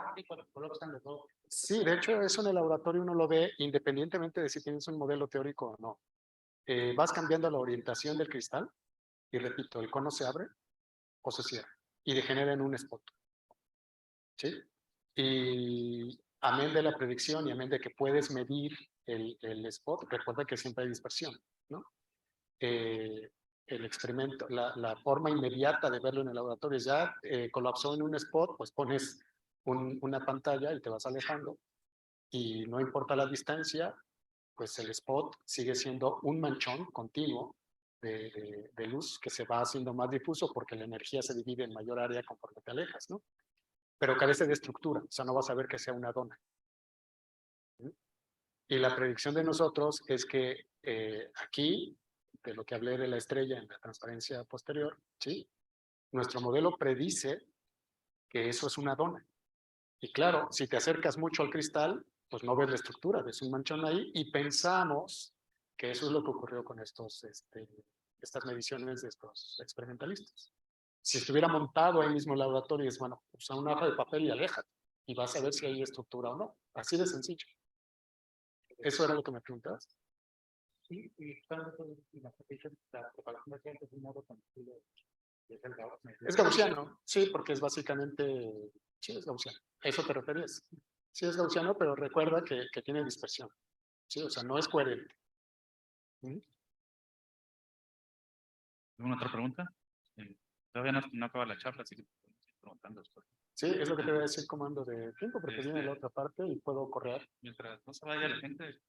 Sí, de hecho, eso en el laboratorio uno lo ve independientemente de si tienes un modelo teórico o no. Vas cambiando la orientación del cristal y repito, el cono se abre o se cierra y degenera en un spot. ¿Sí? Y amén de la predicción y amén de que puedes medir el spot, recuerda que siempre hay dispersión, ¿no? El experimento, la forma inmediata de verlo en el laboratorio es ya colapsó en un spot, pues pones una pantalla y te vas alejando y no importa la distancia, pues el spot sigue siendo un manchón continuo de luz que se va haciendo más difuso porque la energía se divide en mayor área conforme te alejas, ¿no? Pero carece de estructura, o sea, no vas a ver que sea una dona. ¿Sí? Y la predicción de nosotros es que aquí, de lo que hablé de la estrella en la transparencia posterior, ¿sí? Nuestro modelo predice que eso es una dona. Y claro, si te acercas mucho al cristal, pues no ves la estructura, ves un manchón ahí y pensamos que eso es lo que ocurrió con estas mediciones de estos experimentalistas. Si estuviera montado ahí mismo en el laboratorio, es bueno, usa una hoja de papel y aléjate y vas a ver si hay estructura o no. Así de sencillo. ¿Eso era lo que me preguntabas? Sí, y la propagación de es un modo conocido. Es gaussiano, sí, porque es básicamente, sí, es gaussiano. ¿A eso te refieres? Sí, es gaussiano, pero recuerda que tiene dispersión. Sí, o sea, no es coherente. ¿Alguna otra pregunta? Todavía no acaba la charla, así que podemos ir preguntando después. Sí, es lo que te voy a decir como ando de tiempo, porque viene la otra parte y puedo correr. Mientras no se vaya la gente.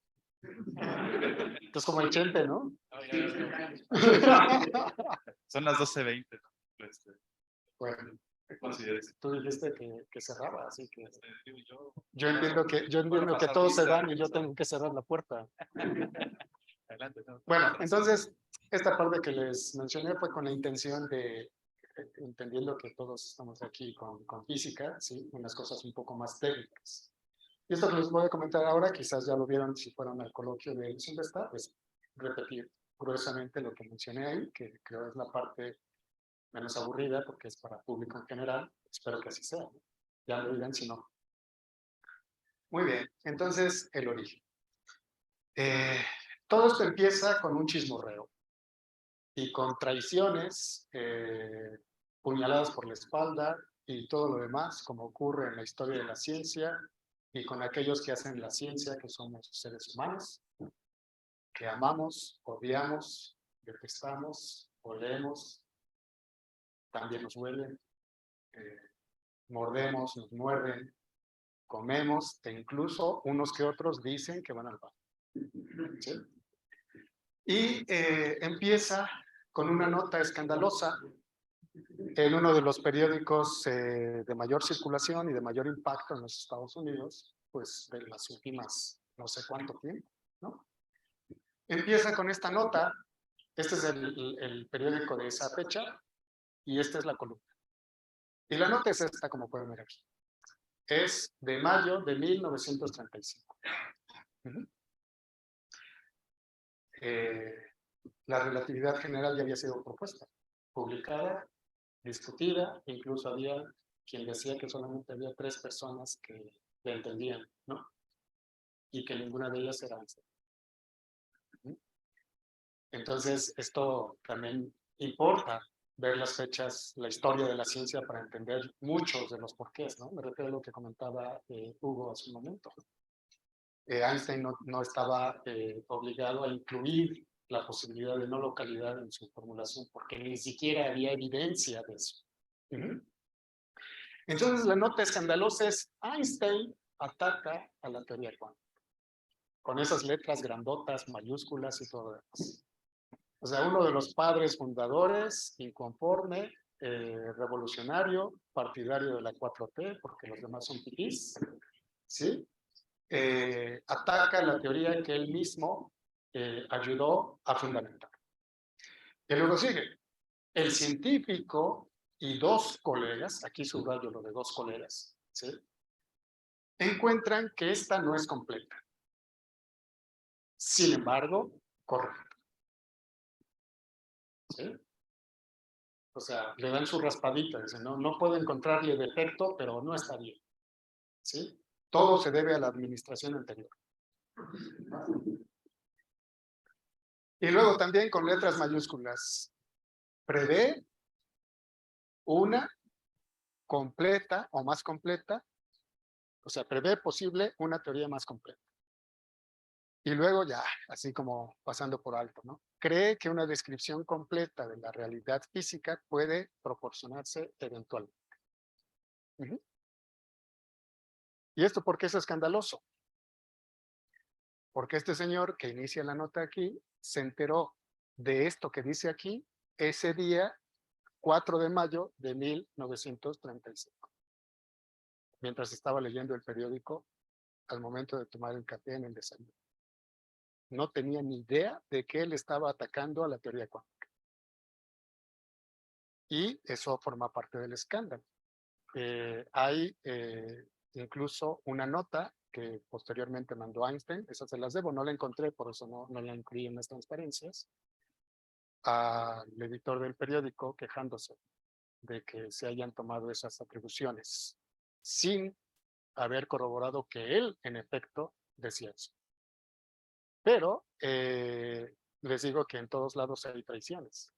Entonces, como el Chente, ¿no? Son las 12:20. Bueno, Consideres. tú dijiste que cerraba, así que Yo, yo entiendo que todos se van y yo tengo que cerrar la puerta. adelante. Bueno, entonces, esta parte que les mencioné fue con la intención de, entendiendo que todos estamos aquí con física, ¿sí? Unas cosas un poco más técnicas. Y esto que les voy a comentar ahora, quizás ya lo vieron si fueron al coloquio de Silvestre, es repetir gruesamente lo que mencioné ahí, que creo es la parte menos aburrida porque es para público en general. Espero que así sea, ¿no? Ya lo digan si no. Muy bien, entonces el origen. Todo esto empieza con un chismorreo y con traiciones, puñaladas por la espalda, y todo lo demás, como ocurre en la historia de la ciencia y con aquellos que hacen la ciencia, que somos seres humanos, que amamos, odiamos, detestamos, olemos, también nos huelen, mordemos, nos muerden, comemos, e incluso unos que otros dicen que van al baño. ¿Sí? Y empieza con una nota escandalosa en uno de los periódicos de mayor circulación y de mayor impacto en los Estados Unidos, pues de las últimas no sé cuánto tiempo, ¿no? Empieza con esta nota, este es el periódico de esa fecha, y esta es la columna. Y la nota es esta, como pueden ver aquí. Es de mayo de 1935. La relatividad general ya había sido propuesta, publicada, discutida, incluso había quien decía que solamente había 3 personas que la entendían, ¿no? Y que ninguna de ellas era Einstein. Entonces, esto también importa, ver las fechas, la historia de la ciencia para entender muchos de los porqués, ¿no? Me refiero a lo que comentaba Hugo hace un momento. Einstein no estaba obligado a incluir la posibilidad de no localidad en su formulación, porque ni siquiera había evidencia de eso. Entonces, la nota escandalosa es: Einstein ataca a la teoría cuántica, con esas letras grandotas, mayúsculas y todo lo demás. O sea, uno de los padres fundadores, inconforme, revolucionario, partidario de la 4T, porque los demás son pipís, ¿sí? Ataca la teoría que él mismo ayudó a fundamentar. Y luego sigue: el científico y 2 colegas, aquí subrayo lo de 2 colegas, ¿sí?, encuentran que esta no es completa. Sin embargo, correcta. ¿Sí? O sea, le dan su raspadita, dicen, no puedo encontrarle defecto, pero no está bien. ¿Sí? Todo se debe a la administración anterior. Y luego también con letras mayúsculas, prevé una completa o más completa, o sea, prevé posible una teoría más completa. Y luego ya, así como pasando por alto, ¿no? Cree que una descripción completa de la realidad física puede proporcionarse eventualmente. ¿Y esto por qué es escandaloso? Porque este señor que inicia la nota aquí se enteró de esto que dice aquí ese día 4 de mayo de 1935, mientras estaba leyendo el periódico al momento de tomar el café en el desayuno. No tenía ni idea de que él estaba atacando a la teoría cuántica. Y eso forma parte del escándalo. Hay incluso una nota que posteriormente mandó Einstein, esas se las debo, no la encontré, por eso no la incluí en las transparencias, al editor del periódico quejándose de que se hayan tomado esas atribuciones sin haber corroborado que él, en efecto, decía eso. Pero les digo que en todos lados hay traiciones,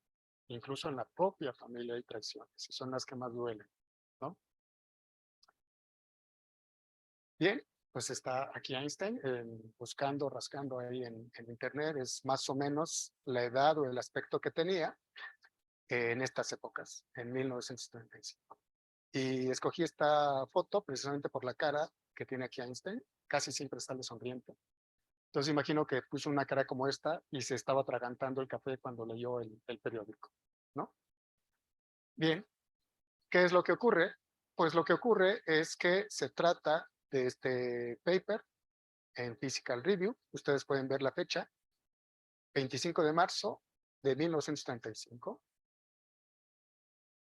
incluso en la propia familia hay traiciones, y son las que más duelen, ¿no? Bien, pues está aquí Einstein buscando, rascando ahí en internet, es más o menos la edad o el aspecto que tenía en estas épocas, en 1935. Y escogí esta foto precisamente por la cara que tiene aquí Einstein, casi siempre sale sonriente. Entonces imagino que puso una cara como esta y se estaba atragantando el café cuando leyó el periódico, ¿no? Bien, ¿qué es lo que ocurre? Pues lo que ocurre es que se trata de este paper en Physical Review, ustedes pueden ver la fecha, 25 de marzo de 1935,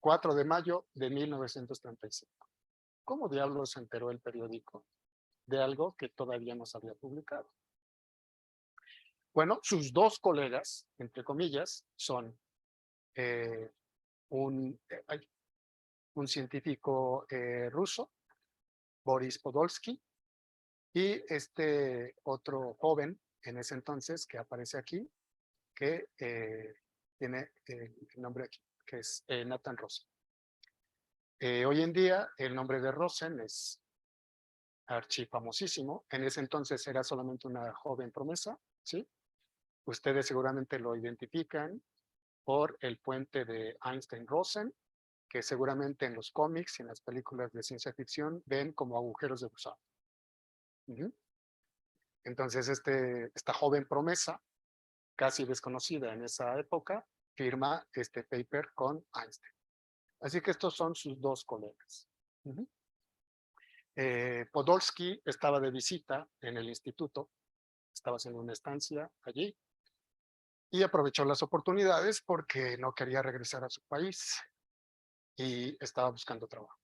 4 de mayo de 1935. ¿Cómo diablos se enteró el periódico de algo que todavía no se había publicado? Bueno, sus 2 colegas, entre comillas, son un científico ruso, Boris Podolsky, y este otro joven en ese entonces que aparece aquí, que tiene el nombre aquí, que es Nathan Rosen. Hoy en día el nombre de Rosen es archifamosísimo. En ese entonces era solamente una joven promesa, ¿sí? Ustedes seguramente lo identifican por el puente de Einstein-Rosen, que seguramente en los cómics y en las películas de ciencia ficción ven como agujeros de gusano. Entonces, esta joven promesa, casi desconocida en esa época, firma este paper con Einstein. Así que estos son sus dos colegas. Podolsky estaba de visita en el instituto, estaba haciendo una estancia allí y aprovechó las oportunidades porque no quería regresar a su país y estaba buscando trabajo.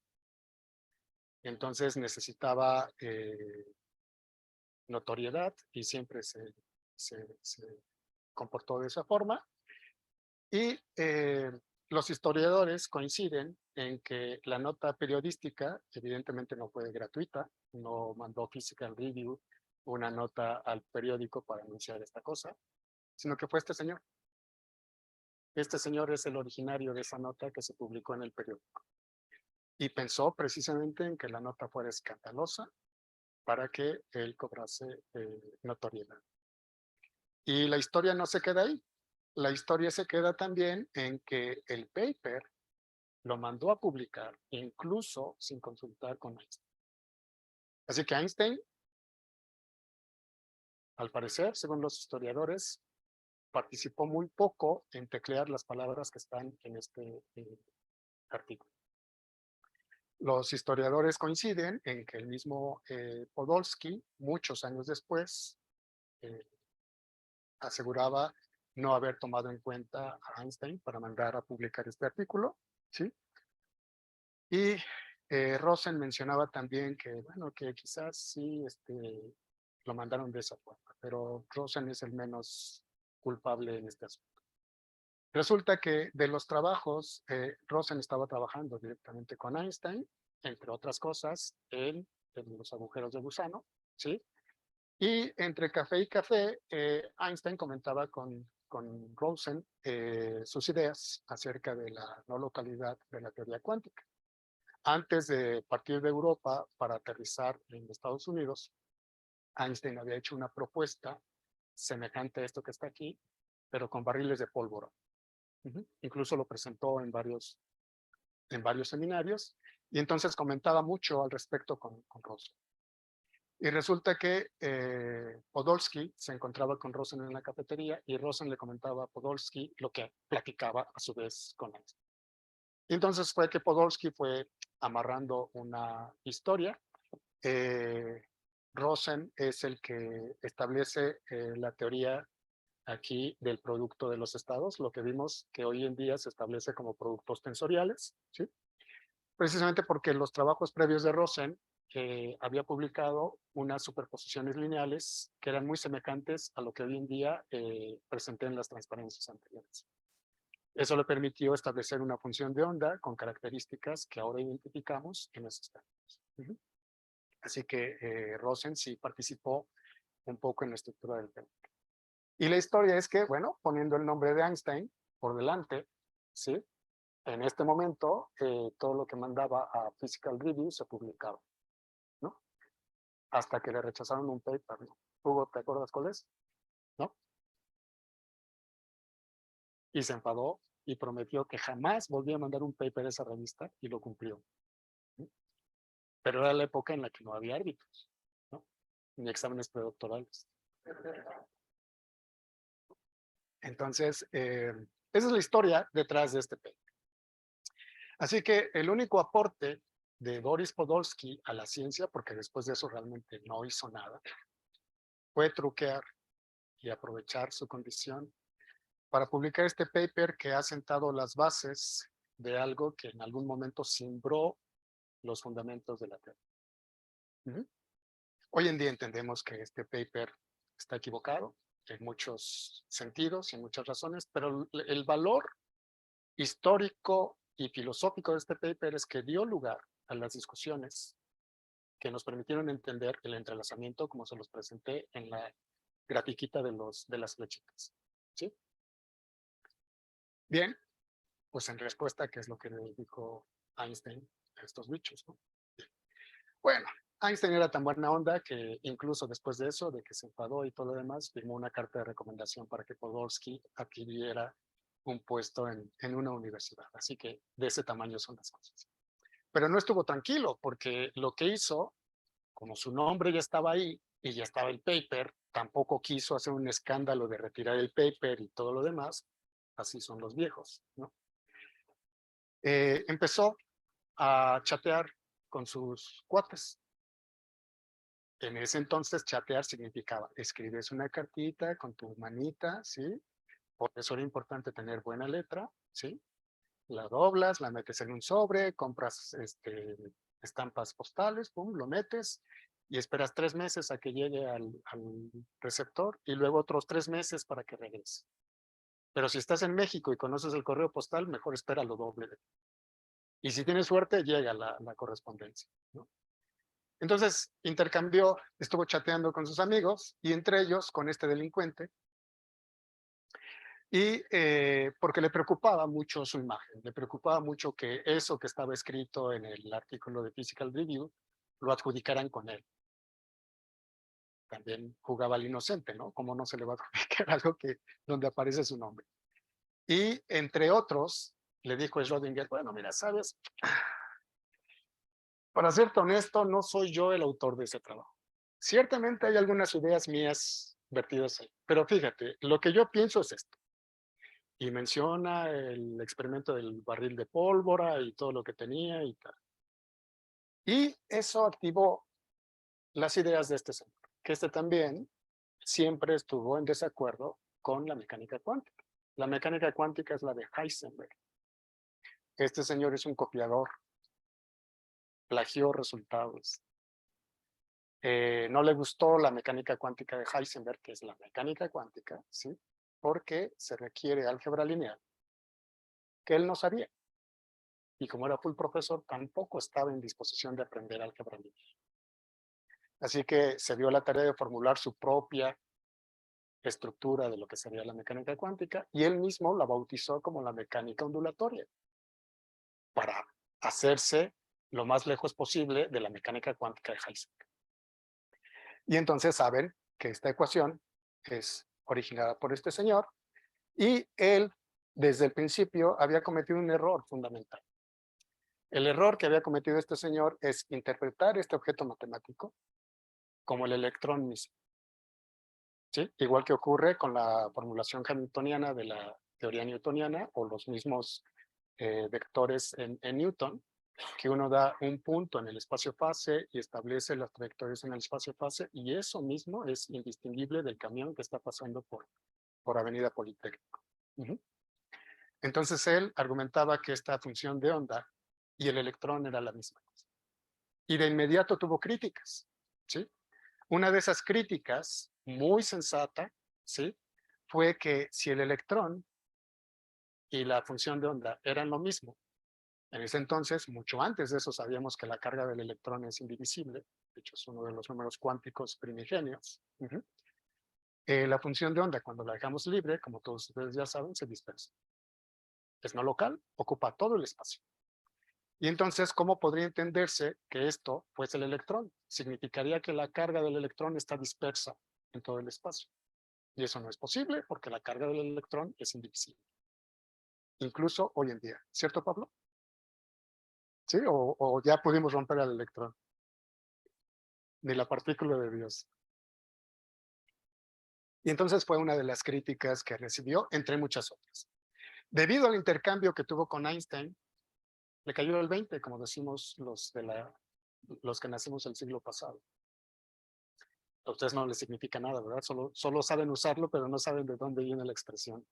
Entonces necesitaba notoriedad y siempre se comportó de esa forma. Y los historiadores coinciden en que la nota periodística evidentemente no fue gratuita, no mandó Physical Review una nota al periódico para anunciar esta cosa, sino que fue este señor. Este señor es el originario de esa nota que se publicó en el periódico. Y pensó precisamente en que la nota fuera escandalosa para que él cobrase notoriedad. Y la historia no se queda ahí. La historia se queda también en que el paper lo mandó a publicar incluso sin consultar con Einstein. Así que Einstein, al parecer, según los historiadores, participó muy poco en teclear las palabras que están en este artículo. Los historiadores coinciden en que el mismo Podolsky, muchos años después, aseguraba no haber tomado en cuenta a Einstein para mandar a publicar este artículo, ¿sí? Y Rosen mencionaba también que, bueno, que quizás sí lo mandaron de esa forma, pero Rosen es el menos culpable en este asunto. Resulta que de los trabajos, Rosen estaba trabajando directamente con Einstein, entre otras cosas, en los agujeros de gusano, ¿sí? Y entre café y café, Einstein comentaba con Rosen sus ideas acerca de la no localidad de la teoría cuántica. Antes de partir de Europa para aterrizar en Estados Unidos, Einstein había hecho una propuesta semejante a esto que está aquí, pero con barriles de pólvora. Incluso lo presentó en varios seminarios y entonces comentaba mucho al respecto con Rosen. Y resulta que Podolsky se encontraba con Rosen en la cafetería y Rosen le comentaba a Podolsky lo que platicaba a su vez con Einstein. Y entonces fue que Podolsky fue amarrando una historia. Rosen es el que establece la teoría aquí del producto de los estados, lo que vimos que hoy en día se establece como productos tensoriales, ¿sí? Precisamente porque los trabajos previos de Rosen había publicado unas superposiciones lineales que eran muy semejantes a lo que hoy en día presenté en las transparencias anteriores. Eso le permitió establecer una función de onda con características que ahora identificamos en esos términos. Así que Rosen sí participó un poco en la estructura del tema. Y la historia es que, bueno, poniendo el nombre de Einstein por delante, ¿sí? En este momento, todo lo que mandaba a Physical Review se publicaba, ¿no? Hasta que le rechazaron un paper, ¿no? Hugo, ¿te acuerdas cuál es? ¿No? Y se enfadó y prometió que jamás volvía a mandar un paper a esa revista y lo cumplió. ¿Sí? Pero era la época en la que no había árbitros, ¿no? Ni exámenes predoctorales. Entonces, esa es la historia detrás de este paper. Así que el único aporte de Boris Podolsky a la ciencia, porque después de eso realmente no hizo nada, fue truquear y aprovechar su condición para publicar este paper que ha sentado las bases de algo que en algún momento cimbró los fundamentos de la teoría. Hoy en día entendemos que este paper está equivocado en muchos sentidos y en muchas razones, pero el valor histórico y filosófico de este paper es que dio lugar a las discusiones que nos permitieron entender el entrelazamiento como se los presenté en la grafiquita de las flechitas. ¿Sí? Bien, pues en respuesta, ¿qué es lo que dijo Einstein estos bichos, ¿no? Bueno, Einstein era tan buena onda que incluso después de eso, de que se enfadó y todo lo demás, firmó una carta de recomendación para que Podolsky adquiriera un puesto en una universidad. Así que de ese tamaño son las cosas. Pero no estuvo tranquilo, porque lo que hizo, como su nombre ya estaba ahí y ya estaba el paper, tampoco quiso hacer un escándalo de retirar el paper y todo lo demás. Así son los viejos, ¿no? Empezó a chatear con sus cuates. En ese entonces chatear significaba escribes una cartita con tu manita, ¿sí? Por eso era importante tener buena letra, ¿sí? La doblas, la metes en un sobre, compras estampas postales, pum, lo metes y esperas 3 meses a que llegue al receptor y luego otros 3 meses para que regrese. Pero si estás en México y conoces el correo postal, mejor espera lo doble. Y si tienes suerte, llega la correspondencia, ¿no? Entonces intercambió, estuvo chateando con sus amigos y entre ellos con este delincuente. Y porque le preocupaba mucho su imagen, le preocupaba mucho que eso que estaba escrito en el artículo de Physical Review lo adjudicaran con él. También jugaba al inocente, ¿no? ¿Cómo no se le va a adjudicar algo donde aparece su nombre? Y entre otros, le dijo a Schrödinger, bueno, mira, sabes, para serte honesto, no soy yo el autor de ese trabajo. Ciertamente hay algunas ideas mías vertidas ahí, pero fíjate, lo que yo pienso es esto. Y menciona el experimento del barril de pólvora y todo lo que tenía y tal. Y eso activó las ideas de este señor, que también siempre estuvo en desacuerdo con la mecánica cuántica. La mecánica cuántica es la de Heisenberg. Este señor es un copiador, plagió resultados. No le gustó la mecánica cuántica de Heisenberg, que es la mecánica cuántica, ¿sí? Porque se requiere álgebra lineal, que él no sabía. Y como era full profesor, tampoco estaba en disposición de aprender álgebra lineal. Así que se dio la tarea de formular su propia estructura de lo que sería la mecánica cuántica y él mismo la bautizó como la mecánica ondulatoria para hacerse lo más lejos posible de la mecánica cuántica de Heisenberg. Y entonces saben que esta ecuación es originada por este señor y él desde el principio había cometido un error fundamental. El error que había cometido este señor es interpretar este objeto matemático como el electrón mismo. ¿Sí? Igual que ocurre con la formulación hamiltoniana de la teoría newtoniana o los mismos vectores en Newton, que uno da un punto en el espacio-fase y establece las trayectorias en el espacio-fase y eso mismo es indistinguible del camión que está pasando por Avenida Politécnico. Entonces él argumentaba que esta función de onda y el electrón era la misma cosa. Y de inmediato tuvo críticas, ¿sí? Una de esas críticas, muy sensata, ¿sí? Fue que si el electrón y la función de onda eran lo mismo, en ese entonces, mucho antes de eso, sabíamos que la carga del electrón es indivisible, de hecho es uno de los números cuánticos primigenios. La función de onda, cuando la dejamos libre, como todos ustedes ya saben, se dispersa. Es no local, ocupa todo el espacio. Y entonces, ¿cómo podría entenderse que esto fuese el electrón? Significaría que la carga del electrón está dispersa en todo el espacio. Y eso no es posible porque la carga del electrón es indivisible. Incluso hoy en día. ¿Cierto, Pablo? ¿Sí? ¿O ya pudimos romper al electrón? Ni la partícula de Dios. Y entonces fue una de las críticas que recibió, entre muchas otras. Debido al intercambio que tuvo con Einstein, le cayó el 20, como decimos los que nacimos el siglo pasado. A ustedes no les significa nada, ¿verdad? Solo saben usarlo, pero no saben de dónde viene la expresión.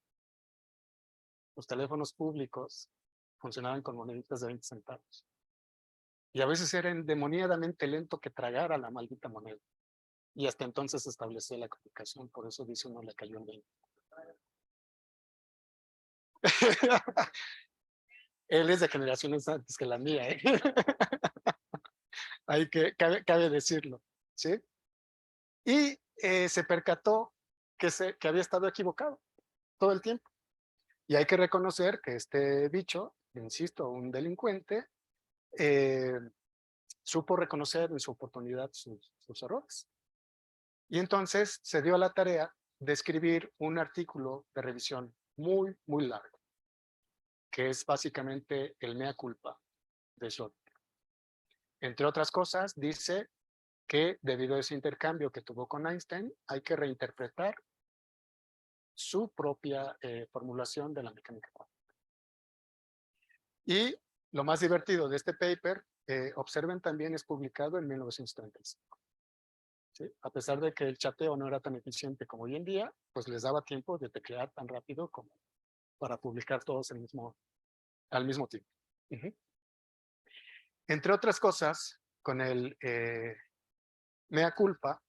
Los teléfonos públicos funcionaban con moneditas de 20 centavos. Y a veces era endemoniadamente lento que tragara la maldita moneda. Y hasta entonces se estableció la comunicación, por eso dice uno le cayó el 20. Él es de generaciones antes que la mía, ¿eh? Cabe decirlo, ¿sí? Y se percató que había estado equivocado todo el tiempo. Y hay que reconocer que este bicho, insisto, un delincuente, supo reconocer en su oportunidad sus errores. Y entonces se dio a la tarea de escribir un artículo de revisión muy, muy largo, que es básicamente el mea culpa de Schrödinger. Entre otras cosas, dice que debido a ese intercambio que tuvo con Einstein, hay que reinterpretar su propia formulación de la mecánica cuántica. Y lo más divertido de este paper, observen también, es publicado en 1935. ¿Sí? A pesar de que el chateo no era tan eficiente como hoy en día, pues les daba tiempo de teclear tan rápido como para publicar todos al mismo tiempo. Entre otras cosas, con el mea culpa,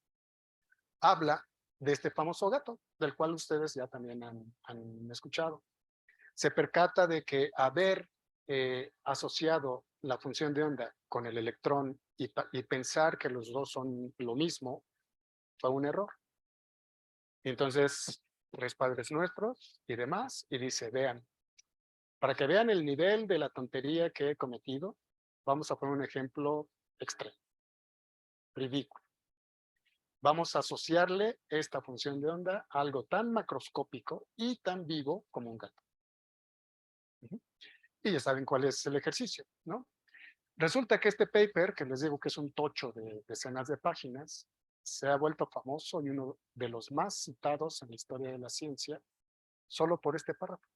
habla de este famoso gato, del cual ustedes ya también han escuchado. Se percata de que haber asociado la función de onda con el electrón y pensar que los dos son lo mismo, fue un error. Entonces, tres padres nuestros y demás, y dice, vean, para que vean el nivel de la tontería que he cometido, vamos a poner un ejemplo extremo, ridículo. Vamos a asociarle esta función de onda a algo tan macroscópico y tan vivo como un gato. Y ya saben cuál es el ejercicio, ¿no? Resulta que este paper, que les digo que es un tocho de decenas de páginas, se ha vuelto famoso y uno de los más citados en la historia de la ciencia, solo por este párrafo.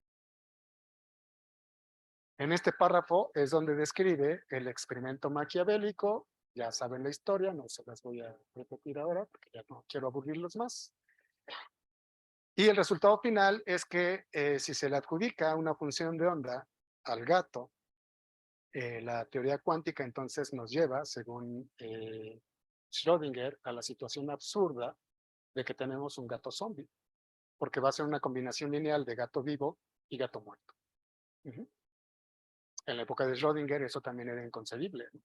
En este párrafo es donde describe el experimento maquiavélico. Ya saben la historia, no se las voy a repetir ahora porque ya no quiero aburrirlos más. Y el resultado final es que si se le adjudica una función de onda al gato, la teoría cuántica entonces nos lleva, según Schrödinger, a la situación absurda de que tenemos un gato zombie, porque va a ser una combinación lineal de gato vivo y gato muerto. En la época de Schrödinger eso también era inconcebible, ¿no?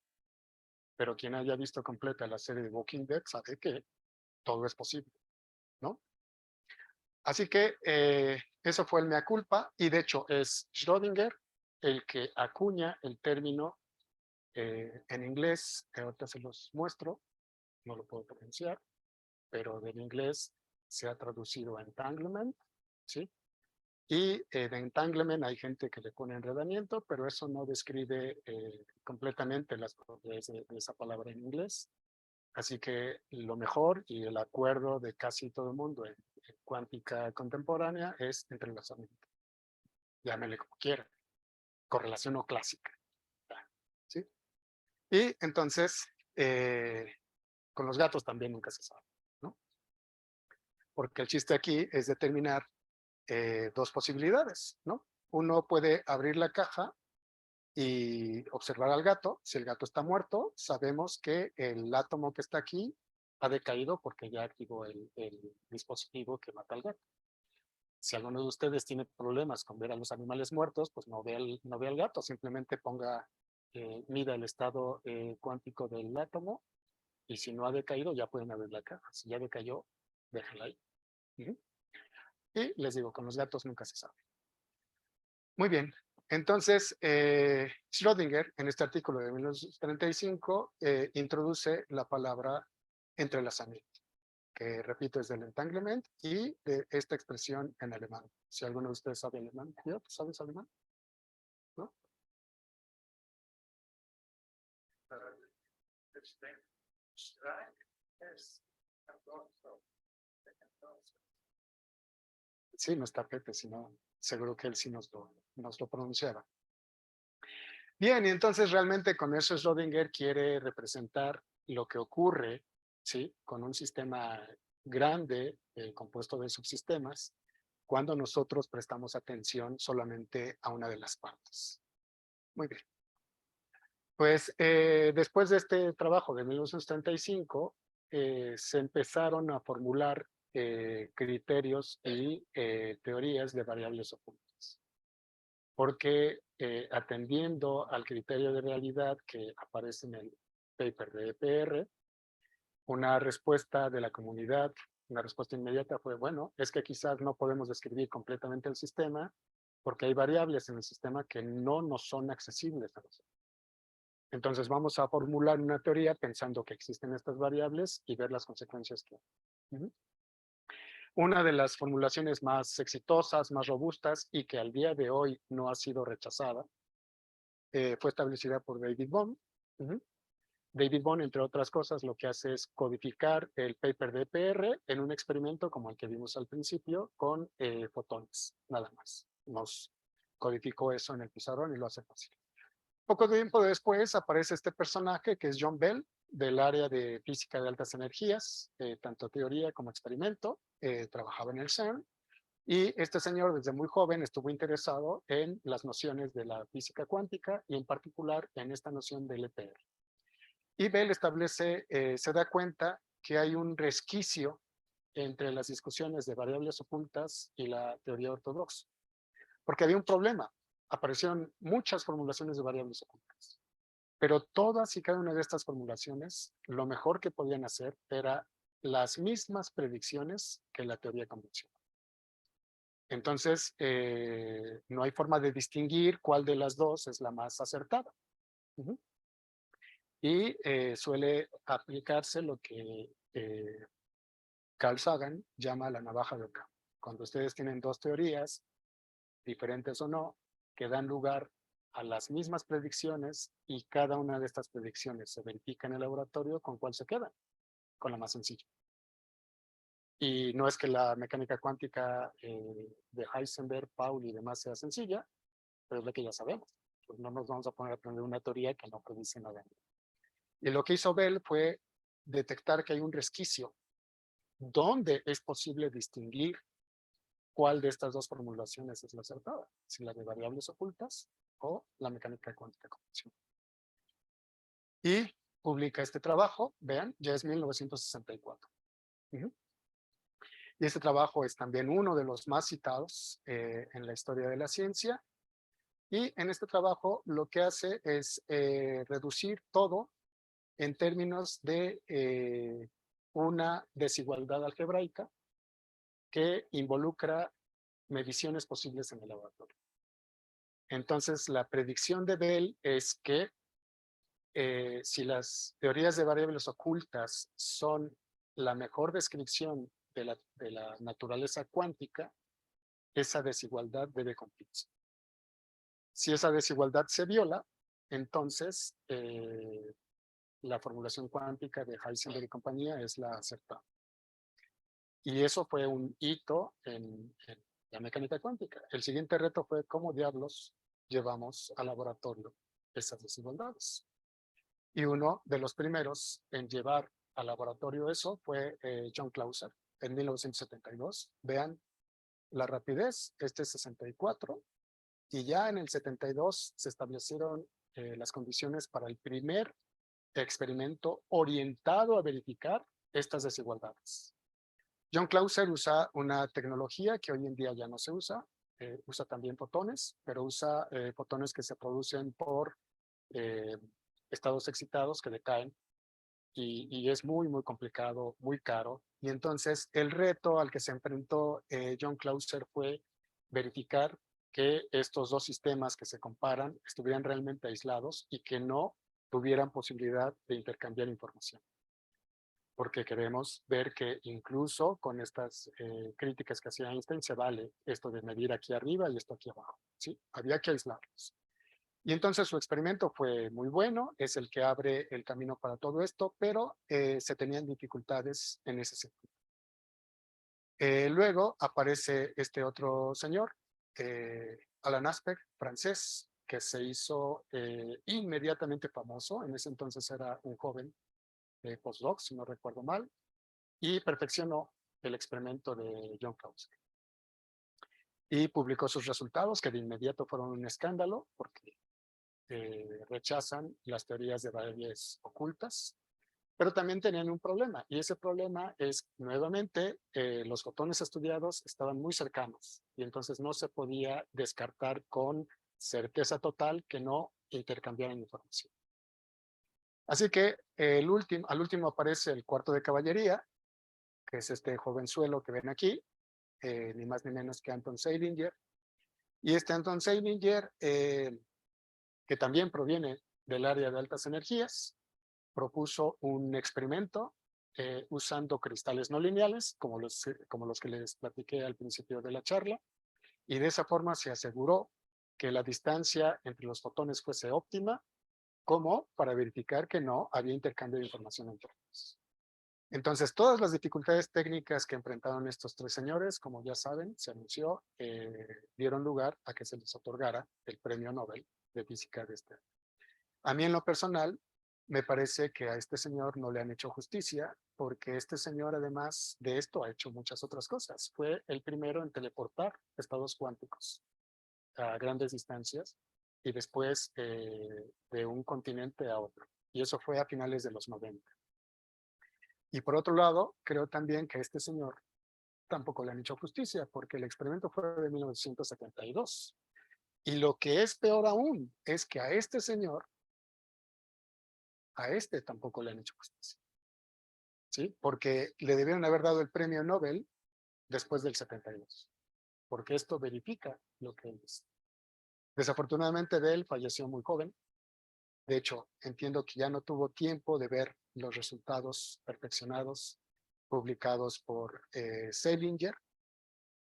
Pero quien haya visto completa la serie de Walking Dead sabe que todo es posible, ¿no? Así que eso fue el mea culpa, y de hecho es Schrödinger el que acuña el término en inglés, que ahorita se los muestro, no lo puedo pronunciar, pero del inglés se ha traducido a entanglement, ¿sí? Y de entanglement hay gente que le pone enredamiento, pero eso no describe completamente las propiedades de esa palabra en inglés. Así que lo mejor y el acuerdo de casi todo el mundo en cuántica contemporánea es entrelazamiento. Llámele como quieran. Correlación no clásica. ¿Sí? Y entonces, con los gatos también nunca se sabe, ¿no? Porque el chiste aquí es determinar dos posibilidades, ¿no? Uno puede abrir la caja y observar al gato. Si el gato está muerto, sabemos que el átomo que está aquí ha decaído porque ya activó el dispositivo que mata al gato. Si alguno de ustedes tiene problemas con ver a los animales muertos, pues no ve al gato, simplemente mida el estado cuántico del átomo, y si no ha decaído, ya pueden abrir la caja. Si ya decayó, déjenla ahí. Y les digo, con los gatos nunca se sabe. Muy bien. Entonces, Schrödinger, en este artículo de 1935, introduce la palabra entrelazamiento, que repito es del entanglement y de esta expresión en alemán. Si alguno de ustedes sabe alemán, ¿tú sabes alemán? ¿No? Sí, no está Pepe, sino seguro que él sí nos lo pronunciaba. Bien, y entonces realmente con eso Schrödinger quiere representar lo que ocurre, ¿sí? Con un sistema grande compuesto de subsistemas, cuando nosotros prestamos atención solamente a una de las partes. Muy bien. Pues después de este trabajo de 1935, se empezaron a formular criterios y teorías de variables ocultas. Porque atendiendo al criterio de realidad que aparece en el paper de EPR, una respuesta de la comunidad, una respuesta inmediata fue, bueno, es que quizás no podemos describir completamente el sistema porque hay variables en el sistema que no nos son accesibles a nosotros. Entonces vamos a formular una teoría pensando que existen estas variables y ver las consecuencias que hay. Ujú. Una de las formulaciones más exitosas, más robustas y que al día de hoy no ha sido rechazada, fue establecida por David Bohm. Ujú. David Bohm, entre otras cosas, lo que hace es codificar el paper de EPR en un experimento como el que vimos al principio con fotones, nada más. Nos codificó eso en el pizarrón y lo hace fácil. Poco tiempo después aparece este personaje que es John Bell, del área de física de altas energías, tanto teoría como experimento, trabajaba en el CERN, y este señor desde muy joven estuvo interesado en las nociones de la física cuántica y en particular en esta noción del EPR. Y Bell establece, se da cuenta que hay un resquicio entre las discusiones de variables ocultas y la teoría ortodoxa, porque había un problema. Aparecieron muchas formulaciones de variables ocultas, pero todas y cada una de estas formulaciones, lo mejor que podían hacer era las mismas predicciones que la teoría convencional. Entonces, no hay forma de distinguir cuál de las dos es la más acertada. Uh-huh. Y suele aplicarse lo que Carl Sagan llama la navaja de Ockham. Cuando ustedes tienen dos teorías, diferentes o no, que dan lugar a las mismas predicciones y cada una de estas predicciones se verifica en el laboratorio, ¿con cuál se queda? Con la más sencilla. Y no es que la mecánica cuántica de Heisenberg, Pauli y demás sea sencilla, pero es lo que ya sabemos. Pues no nos vamos a poner a aprender una teoría que no predice nada. Y lo que hizo Bell fue detectar que hay un resquicio donde es posible distinguir cuál de estas dos formulaciones es la acertada, si la de variables ocultas o la mecánica cuántica convencional. Y publica este trabajo, vean, ya es 1964. Uh-huh. Y este trabajo es también uno de los más citados en la historia de la ciencia. Y en este trabajo lo que hace es reducir todo en términos de una desigualdad algebraica que involucra mediciones posibles en el laboratorio. Entonces, la predicción de Bell es que si las teorías de variables ocultas son la mejor descripción de la naturaleza cuántica, esa desigualdad debe cumplirse. Si esa desigualdad se viola, entonces la formulación cuántica de Heisenberg y compañía es la acertada. Y eso fue un hito en la mecánica cuántica. El siguiente reto fue cómo diablos llevamos al laboratorio esas desigualdades. Y uno de los primeros en llevar al laboratorio eso fue John Clauser en 1972. Vean la rapidez, este es 64, y ya en el 72 se establecieron las condiciones para el primer experimento orientado a verificar estas desigualdades. John Clauser usa una tecnología que hoy en día ya no se usa, usa también fotones, pero usa fotones que se producen por estados excitados que decaen y es muy, muy complicado, muy caro. Y entonces el reto al que se enfrentó John Clauser fue verificar que estos dos sistemas que se comparan estuvieran realmente aislados y que no tuvieran posibilidad de intercambiar información. Porque queremos ver que incluso con estas críticas que hacía Einstein se vale esto de medir aquí arriba y esto aquí abajo. ¿Sí? Había que aislarlos. Y entonces su experimento fue muy bueno, es el que abre el camino para todo esto, pero se tenían dificultades en ese sentido. Luego aparece este otro señor, Alain Aspect, francés, que se hizo inmediatamente famoso. En ese entonces era un joven postdoc, si no recuerdo mal, y perfeccionó el experimento de John Clauser. Y publicó sus resultados, que de inmediato fueron un escándalo, porque rechazan las teorías de variables ocultas, pero también tenían un problema, y ese problema es, nuevamente, los fotones estudiados estaban muy cercanos, y entonces no se podía descartar con certeza total que no intercambiaran información. Así que al último aparece el cuarto de caballería, que es este jovenzuelo que ven aquí, ni más ni menos que Anton Zeilinger. Y este Anton Zeilinger, que también proviene del área de altas energías propuso un experimento usando cristales no lineales, como los que les platiqué al principio de la charla, y de esa forma se aseguró que la distancia entre los fotones fuese óptima, como para verificar que no había intercambio de información entre ellos. Entonces, todas las dificultades técnicas que enfrentaron estos tres señores, como ya saben, se anunció, dieron lugar a que se les otorgara el Premio Nobel de Física de este año. A mí, en lo personal, me parece que a este señor no le han hecho justicia, porque este señor, además de esto, ha hecho muchas otras cosas. Fue el primero en teleportar estados cuánticos a grandes distancias y después de un continente a otro. Y eso fue a finales de los 90. Y por otro lado, creo también que a este señor tampoco le han hecho justicia, porque el experimento fue de 1972. Y lo que es peor aún es que a este señor, a este tampoco le han hecho justicia. ¿Sí? Porque le debieron haber dado el premio Nobel después del 72. Porque esto verifica lo que él es. Desafortunadamente, él falleció muy joven. De hecho, entiendo que ya no tuvo tiempo de ver los resultados perfeccionados publicados por Selinger.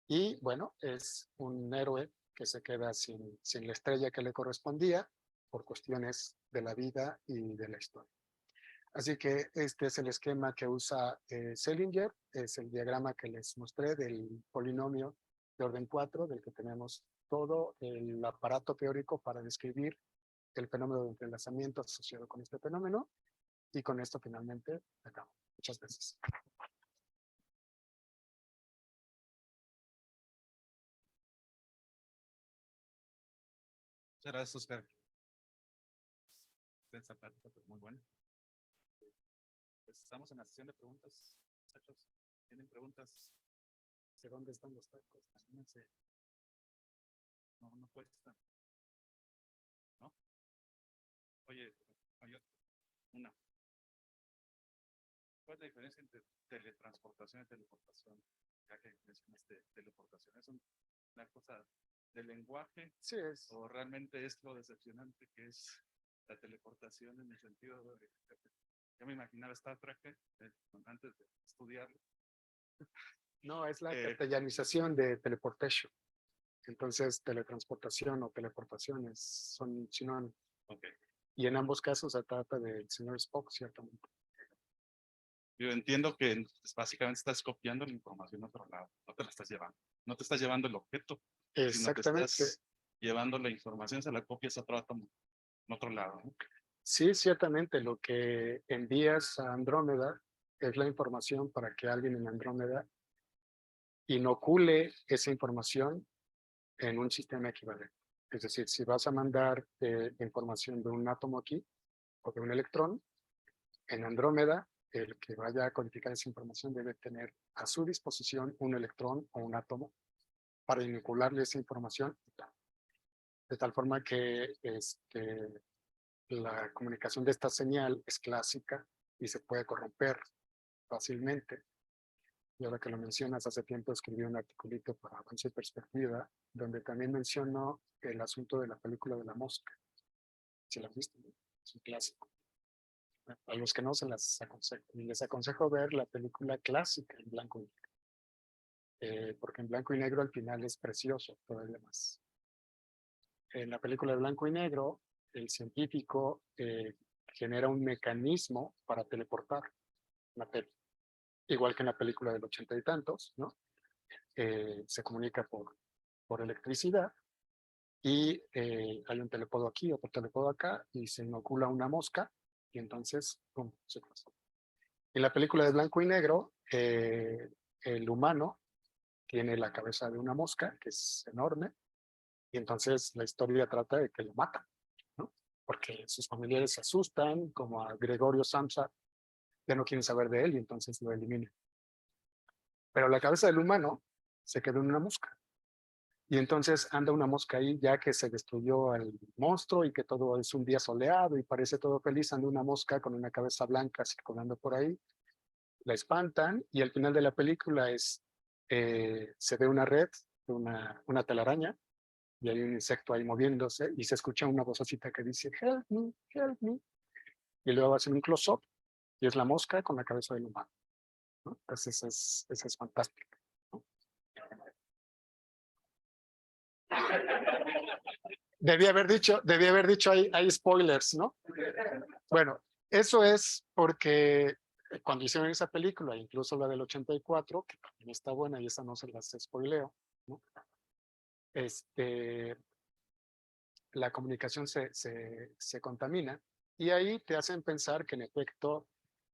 Y bueno, es un héroe que se queda sin la estrella que le correspondía por cuestiones de la vida y de la historia. Así que este es el esquema que usa Selinger, es el diagrama que les mostré del polinomio de orden 4, del que tenemos todo el aparato teórico para describir el fenómeno de entrelazamiento asociado con este fenómeno. Y con esto finalmente acabo. Muchas gracias. Muchas gracias, Oscar. Esta plática fue muy buena. Pues estamos en la sesión de preguntas, muchachos. ¿Tienen preguntas? ¿De dónde están los tacos? No cuesta. ¿No? Oye, una. ¿Cuál es la diferencia entre teletransportación y teleportación? Ya que mencionaste teleportación, ¿es una cosa del lenguaje? Sí, es. ¿O realmente es lo decepcionante que es la teleportación en el sentido de... Yo me imaginaba Star Trek antes de estudiarlo. No, es la castellanización de teleportation. Entonces, teletransportación o teleportaciones son sinónimos. Okay. Y en ambos casos se trata del señor Spock, ciertamente. Yo entiendo que pues, básicamente estás copiando la información a otro lado. No te la estás llevando. No te estás llevando el objeto, sino que Exactamente. estás llevando la información, se la copias a otro átomo, en otro lado, ¿no? Sí, ciertamente. Lo que envías a Andrómeda es la información para que alguien en Andrómeda inocule esa información en un sistema equivalente. Es decir, si vas a mandar información de un átomo aquí o de un electrón, en Andrómeda, el que vaya a codificar esa información debe tener a su disposición un electrón o un átomo para inocularle esa información. De tal forma que la comunicación de esta señal es clásica y se puede corromper fácilmente. Y ahora que lo mencionas, hace tiempo escribí un articulito para Avance y Perspectiva, donde también menciono el asunto de la película de la mosca. Si la has visto, ¿no? Es un clásico. A los que no, se las aconsejo. Y les aconsejo ver la película clásica en blanco y negro. Porque en blanco y negro al final es precioso, todavía más. En la película de blanco y negro, el científico genera un mecanismo para teleportar materia. Igual que en la película del 80 y tantos, ¿no? Se comunica por electricidad y hay un telepodo aquí, otro telepodo acá, y se inocula una mosca y entonces, ¡pum!, se pasa. En la película de blanco y negro, el humano tiene la cabeza de una mosca, que es enorme, y entonces la historia trata de que lo matan, ¿no? Porque sus familiares se asustan, como a Gregorio Samsa, ya no quieren saber de él y entonces lo eliminan. Pero la cabeza del humano se quedó en una mosca. Y entonces anda una mosca ahí, ya que se destruyó al monstruo y que todo es un día soleado y parece todo feliz, anda una mosca con una cabeza blanca circulando por ahí. La espantan y al final de la película se ve una red, una telaraña, y hay un insecto ahí moviéndose y se escucha una vocecita que dice help me, y luego hacen un close-up y es la mosca con la cabeza del humano, ¿no? Entonces esa es fantástica, ¿no? Debí haber dicho hay spoilers, ¿no? Bueno, eso es porque cuando hicieron esa película, incluso la del 84, que también está buena y esa no se las spoileo, ¿no? La comunicación se contamina y ahí te hacen pensar que en efecto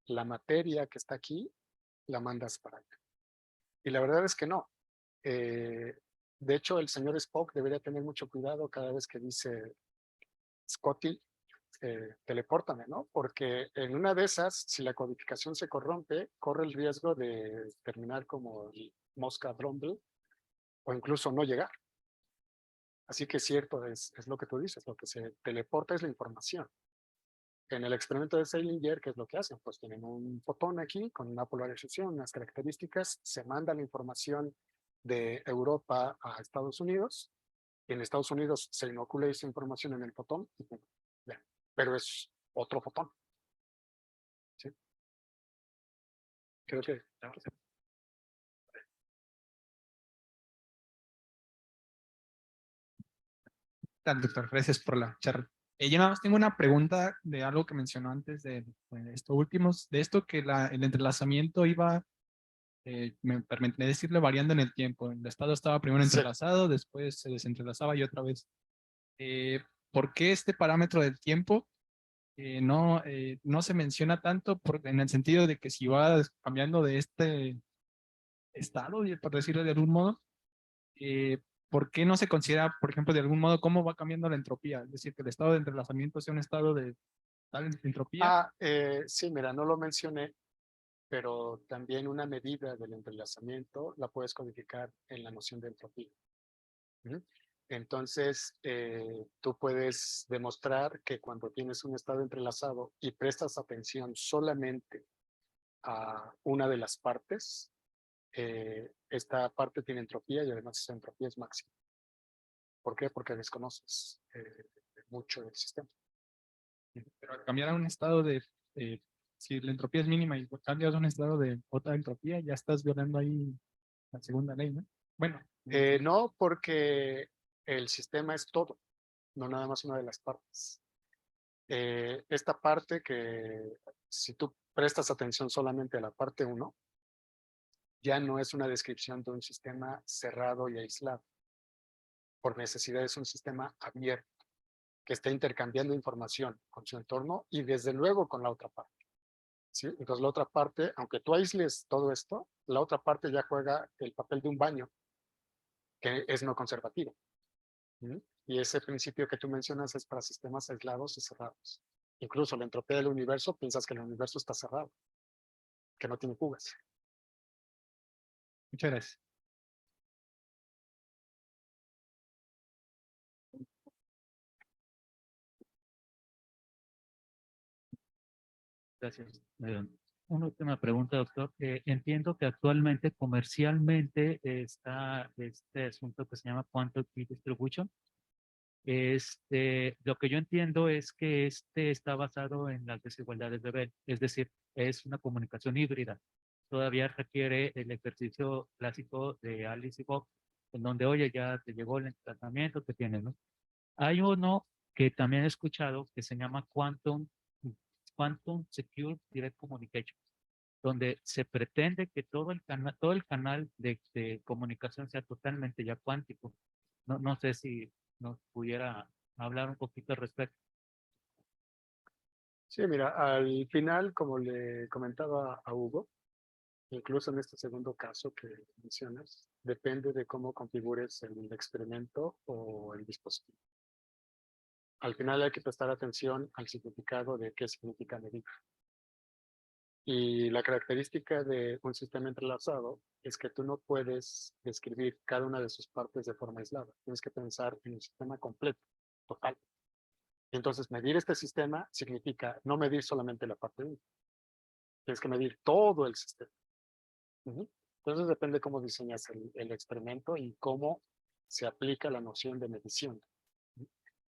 la materia que está aquí la mandas para allá. Y la verdad es que no. De hecho, el señor Spock debería tener mucho cuidado cada vez que dice Scotty, telepórtame, ¿no? Porque en una de esas, si la codificación se corrompe, corre el riesgo de terminar como mosca Brundle o incluso no llegar. Así que es cierto, es lo que tú dices, lo que se teleporta es la información. En el experimento de Seilinger, ¿qué es lo que hacen? Pues tienen un fotón aquí con una polarización, unas características, se manda la información de Europa a Estados Unidos, y en Estados Unidos se inocula esa información en el fotón, y pero es otro fotón. ¿Sí? Creo que... Tal, doctor, gracias por la charla. Yo nada más tengo una pregunta de algo que mencionó antes de esto últimos, de esto que el entrelazamiento iba, me permite decirle, variando en el tiempo. El estado estaba primero Sí. entrelazado, después se desentrelazaba y otra vez. ¿Por qué este parámetro del tiempo no se menciona tanto en el sentido de que si va cambiando de este estado, por decirlo de algún modo, ¿por qué no se considera, por ejemplo, de algún modo cómo va cambiando la entropía? Es decir, que el estado de entrelazamiento sea un estado de tal entropía. Sí, mira, no lo mencioné, pero también una medida del entrelazamiento la puedes codificar en la noción de entropía. ¿Mm? Entonces, tú puedes demostrar que cuando tienes un estado entrelazado y prestas atención solamente a una de las partes, esta parte tiene entropía y además esa entropía es máxima. ¿Por qué? Porque desconoces mucho del sistema. Pero al cambiar a un estado si la entropía es mínima y cambias a un estado de otra entropía, ya estás violando ahí la segunda ley, ¿no? Bueno. No, porque el sistema es todo, no nada más una de las partes. Esta parte que si tú prestas atención solamente a la parte 1, ya no es una descripción de un sistema cerrado y aislado. Por necesidad es un sistema abierto, que está intercambiando información con su entorno y desde luego con la otra parte. ¿Sí? Entonces la otra parte, aunque tú aísles todo esto, la otra parte ya juega el papel de un baño, que es no conservativo. ¿Mm? Y ese principio que tú mencionas es para sistemas aislados y cerrados. Incluso la entropía del universo, piensas que el universo está cerrado, que no tiene fugas. Muchas gracias. Gracias. Una última pregunta, doctor. Entiendo que actualmente comercialmente está este asunto que se llama Quantum Key Distribution. Lo que yo entiendo es que está basado en las desigualdades de Bell, es decir, es una comunicación híbrida. Todavía requiere el ejercicio clásico de Alice y Bob, en donde, oye, ya te llegó el tratamiento que tienes, ¿no? Hay uno que también he escuchado que se llama Quantum Secure Direct Communication, donde se pretende que todo el canal de comunicación sea totalmente ya cuántico. No sé si nos pudiera hablar un poquito al respecto. Sí, mira, al final, como le comentaba a Hugo, incluso en este segundo caso que mencionas, depende de cómo configures el experimento o el dispositivo. Al final hay que prestar atención al significado de qué significa medir. Y la característica de un sistema entrelazado es que tú no puedes describir cada una de sus partes de forma aislada. Tienes que pensar en un sistema completo, total. Entonces, medir este sistema significa no medir solamente la parte 1. Tienes que medir todo el sistema. Entonces, depende cómo diseñas el experimento y cómo se aplica la noción de medición.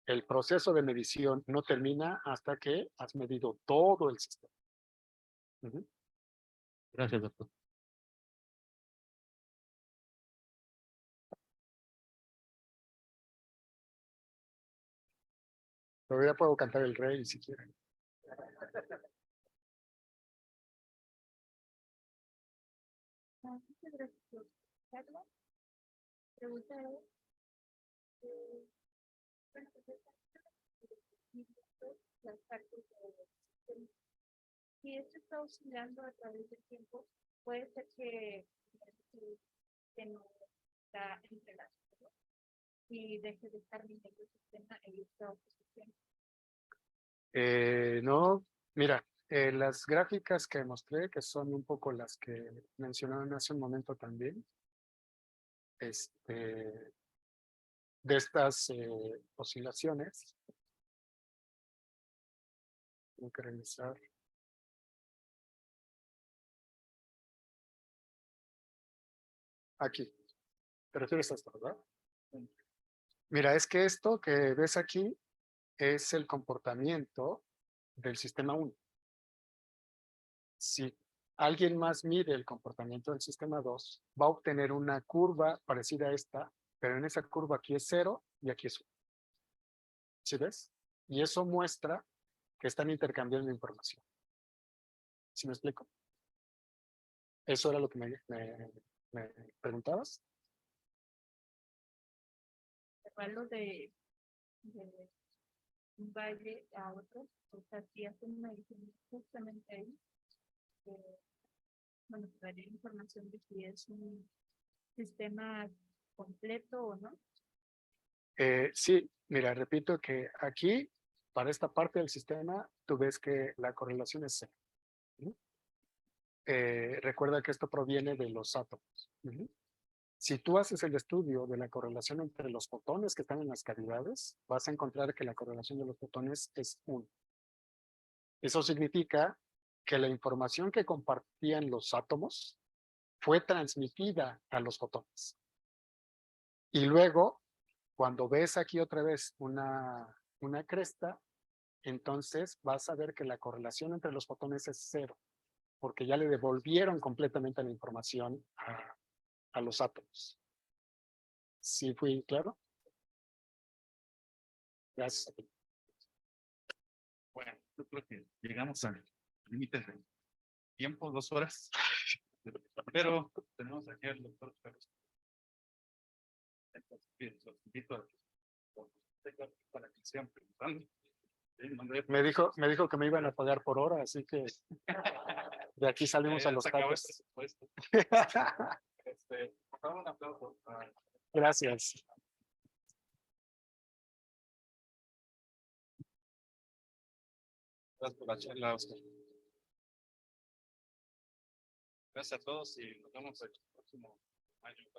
El proceso de medición no termina hasta que has medido todo el sistema. Ujú. Gracias, doctor. Todavía puedo cantar el rey si quieren. Muchas gracias por escucharlo. Pregunta es, bueno, pues, las partes del sistema. Si esto está oscilando a través del tiempo, puede ser que no está entrelazado y deje de estar midiendo el sistema en esta oposición. No, mira, las gráficas que mostré, que son un poco las que mencionaron hace un momento también, de estas oscilaciones, tengo que revisar. Aquí, te refieres a esto, ¿verdad? Mira, es que esto que ves aquí es el comportamiento del sistema 1. Si alguien más mide el comportamiento del sistema 2, va a obtener una curva parecida a esta, pero en esa curva aquí es 0 y aquí es 1. ¿Sí ves? Y eso muestra que están intercambiando información. ¿Sí me explico? ¿Eso era lo que me preguntabas? Llevarlo de un valle a otro, o sea, si hacen una edición justamente ahí, bueno, te daría información de si es un sistema completo o no. Sí, mira, repito que aquí, para esta parte del sistema, tú ves que la correlación es 0. ¿Sí? Recuerda que esto proviene de los átomos. Ujú. Si tú haces el estudio de la correlación entre los fotones que están en las cavidades, vas a encontrar que la correlación de los fotones es 1. Eso significa que la información que compartían los átomos fue transmitida a los fotones. Y luego, cuando ves aquí otra vez una cresta, entonces vas a ver que la correlación entre los fotones es 0, porque ya le devolvieron completamente la información a los átomos. ¿Sí fui claro? Gracias a ti. Bueno, yo creo que llegamos al límite de tiempo, 2 horas. Pero tenemos aquí al doctor Carlos. Entonces, los invito a que para que sigan preguntando. Me dijo que me iban a pagar por hora, así que de aquí salimos a los tacos. Un aplauso. Gracias. Gracias por la charla, Oscar. Gracias a todos y nos vemos el próximo año.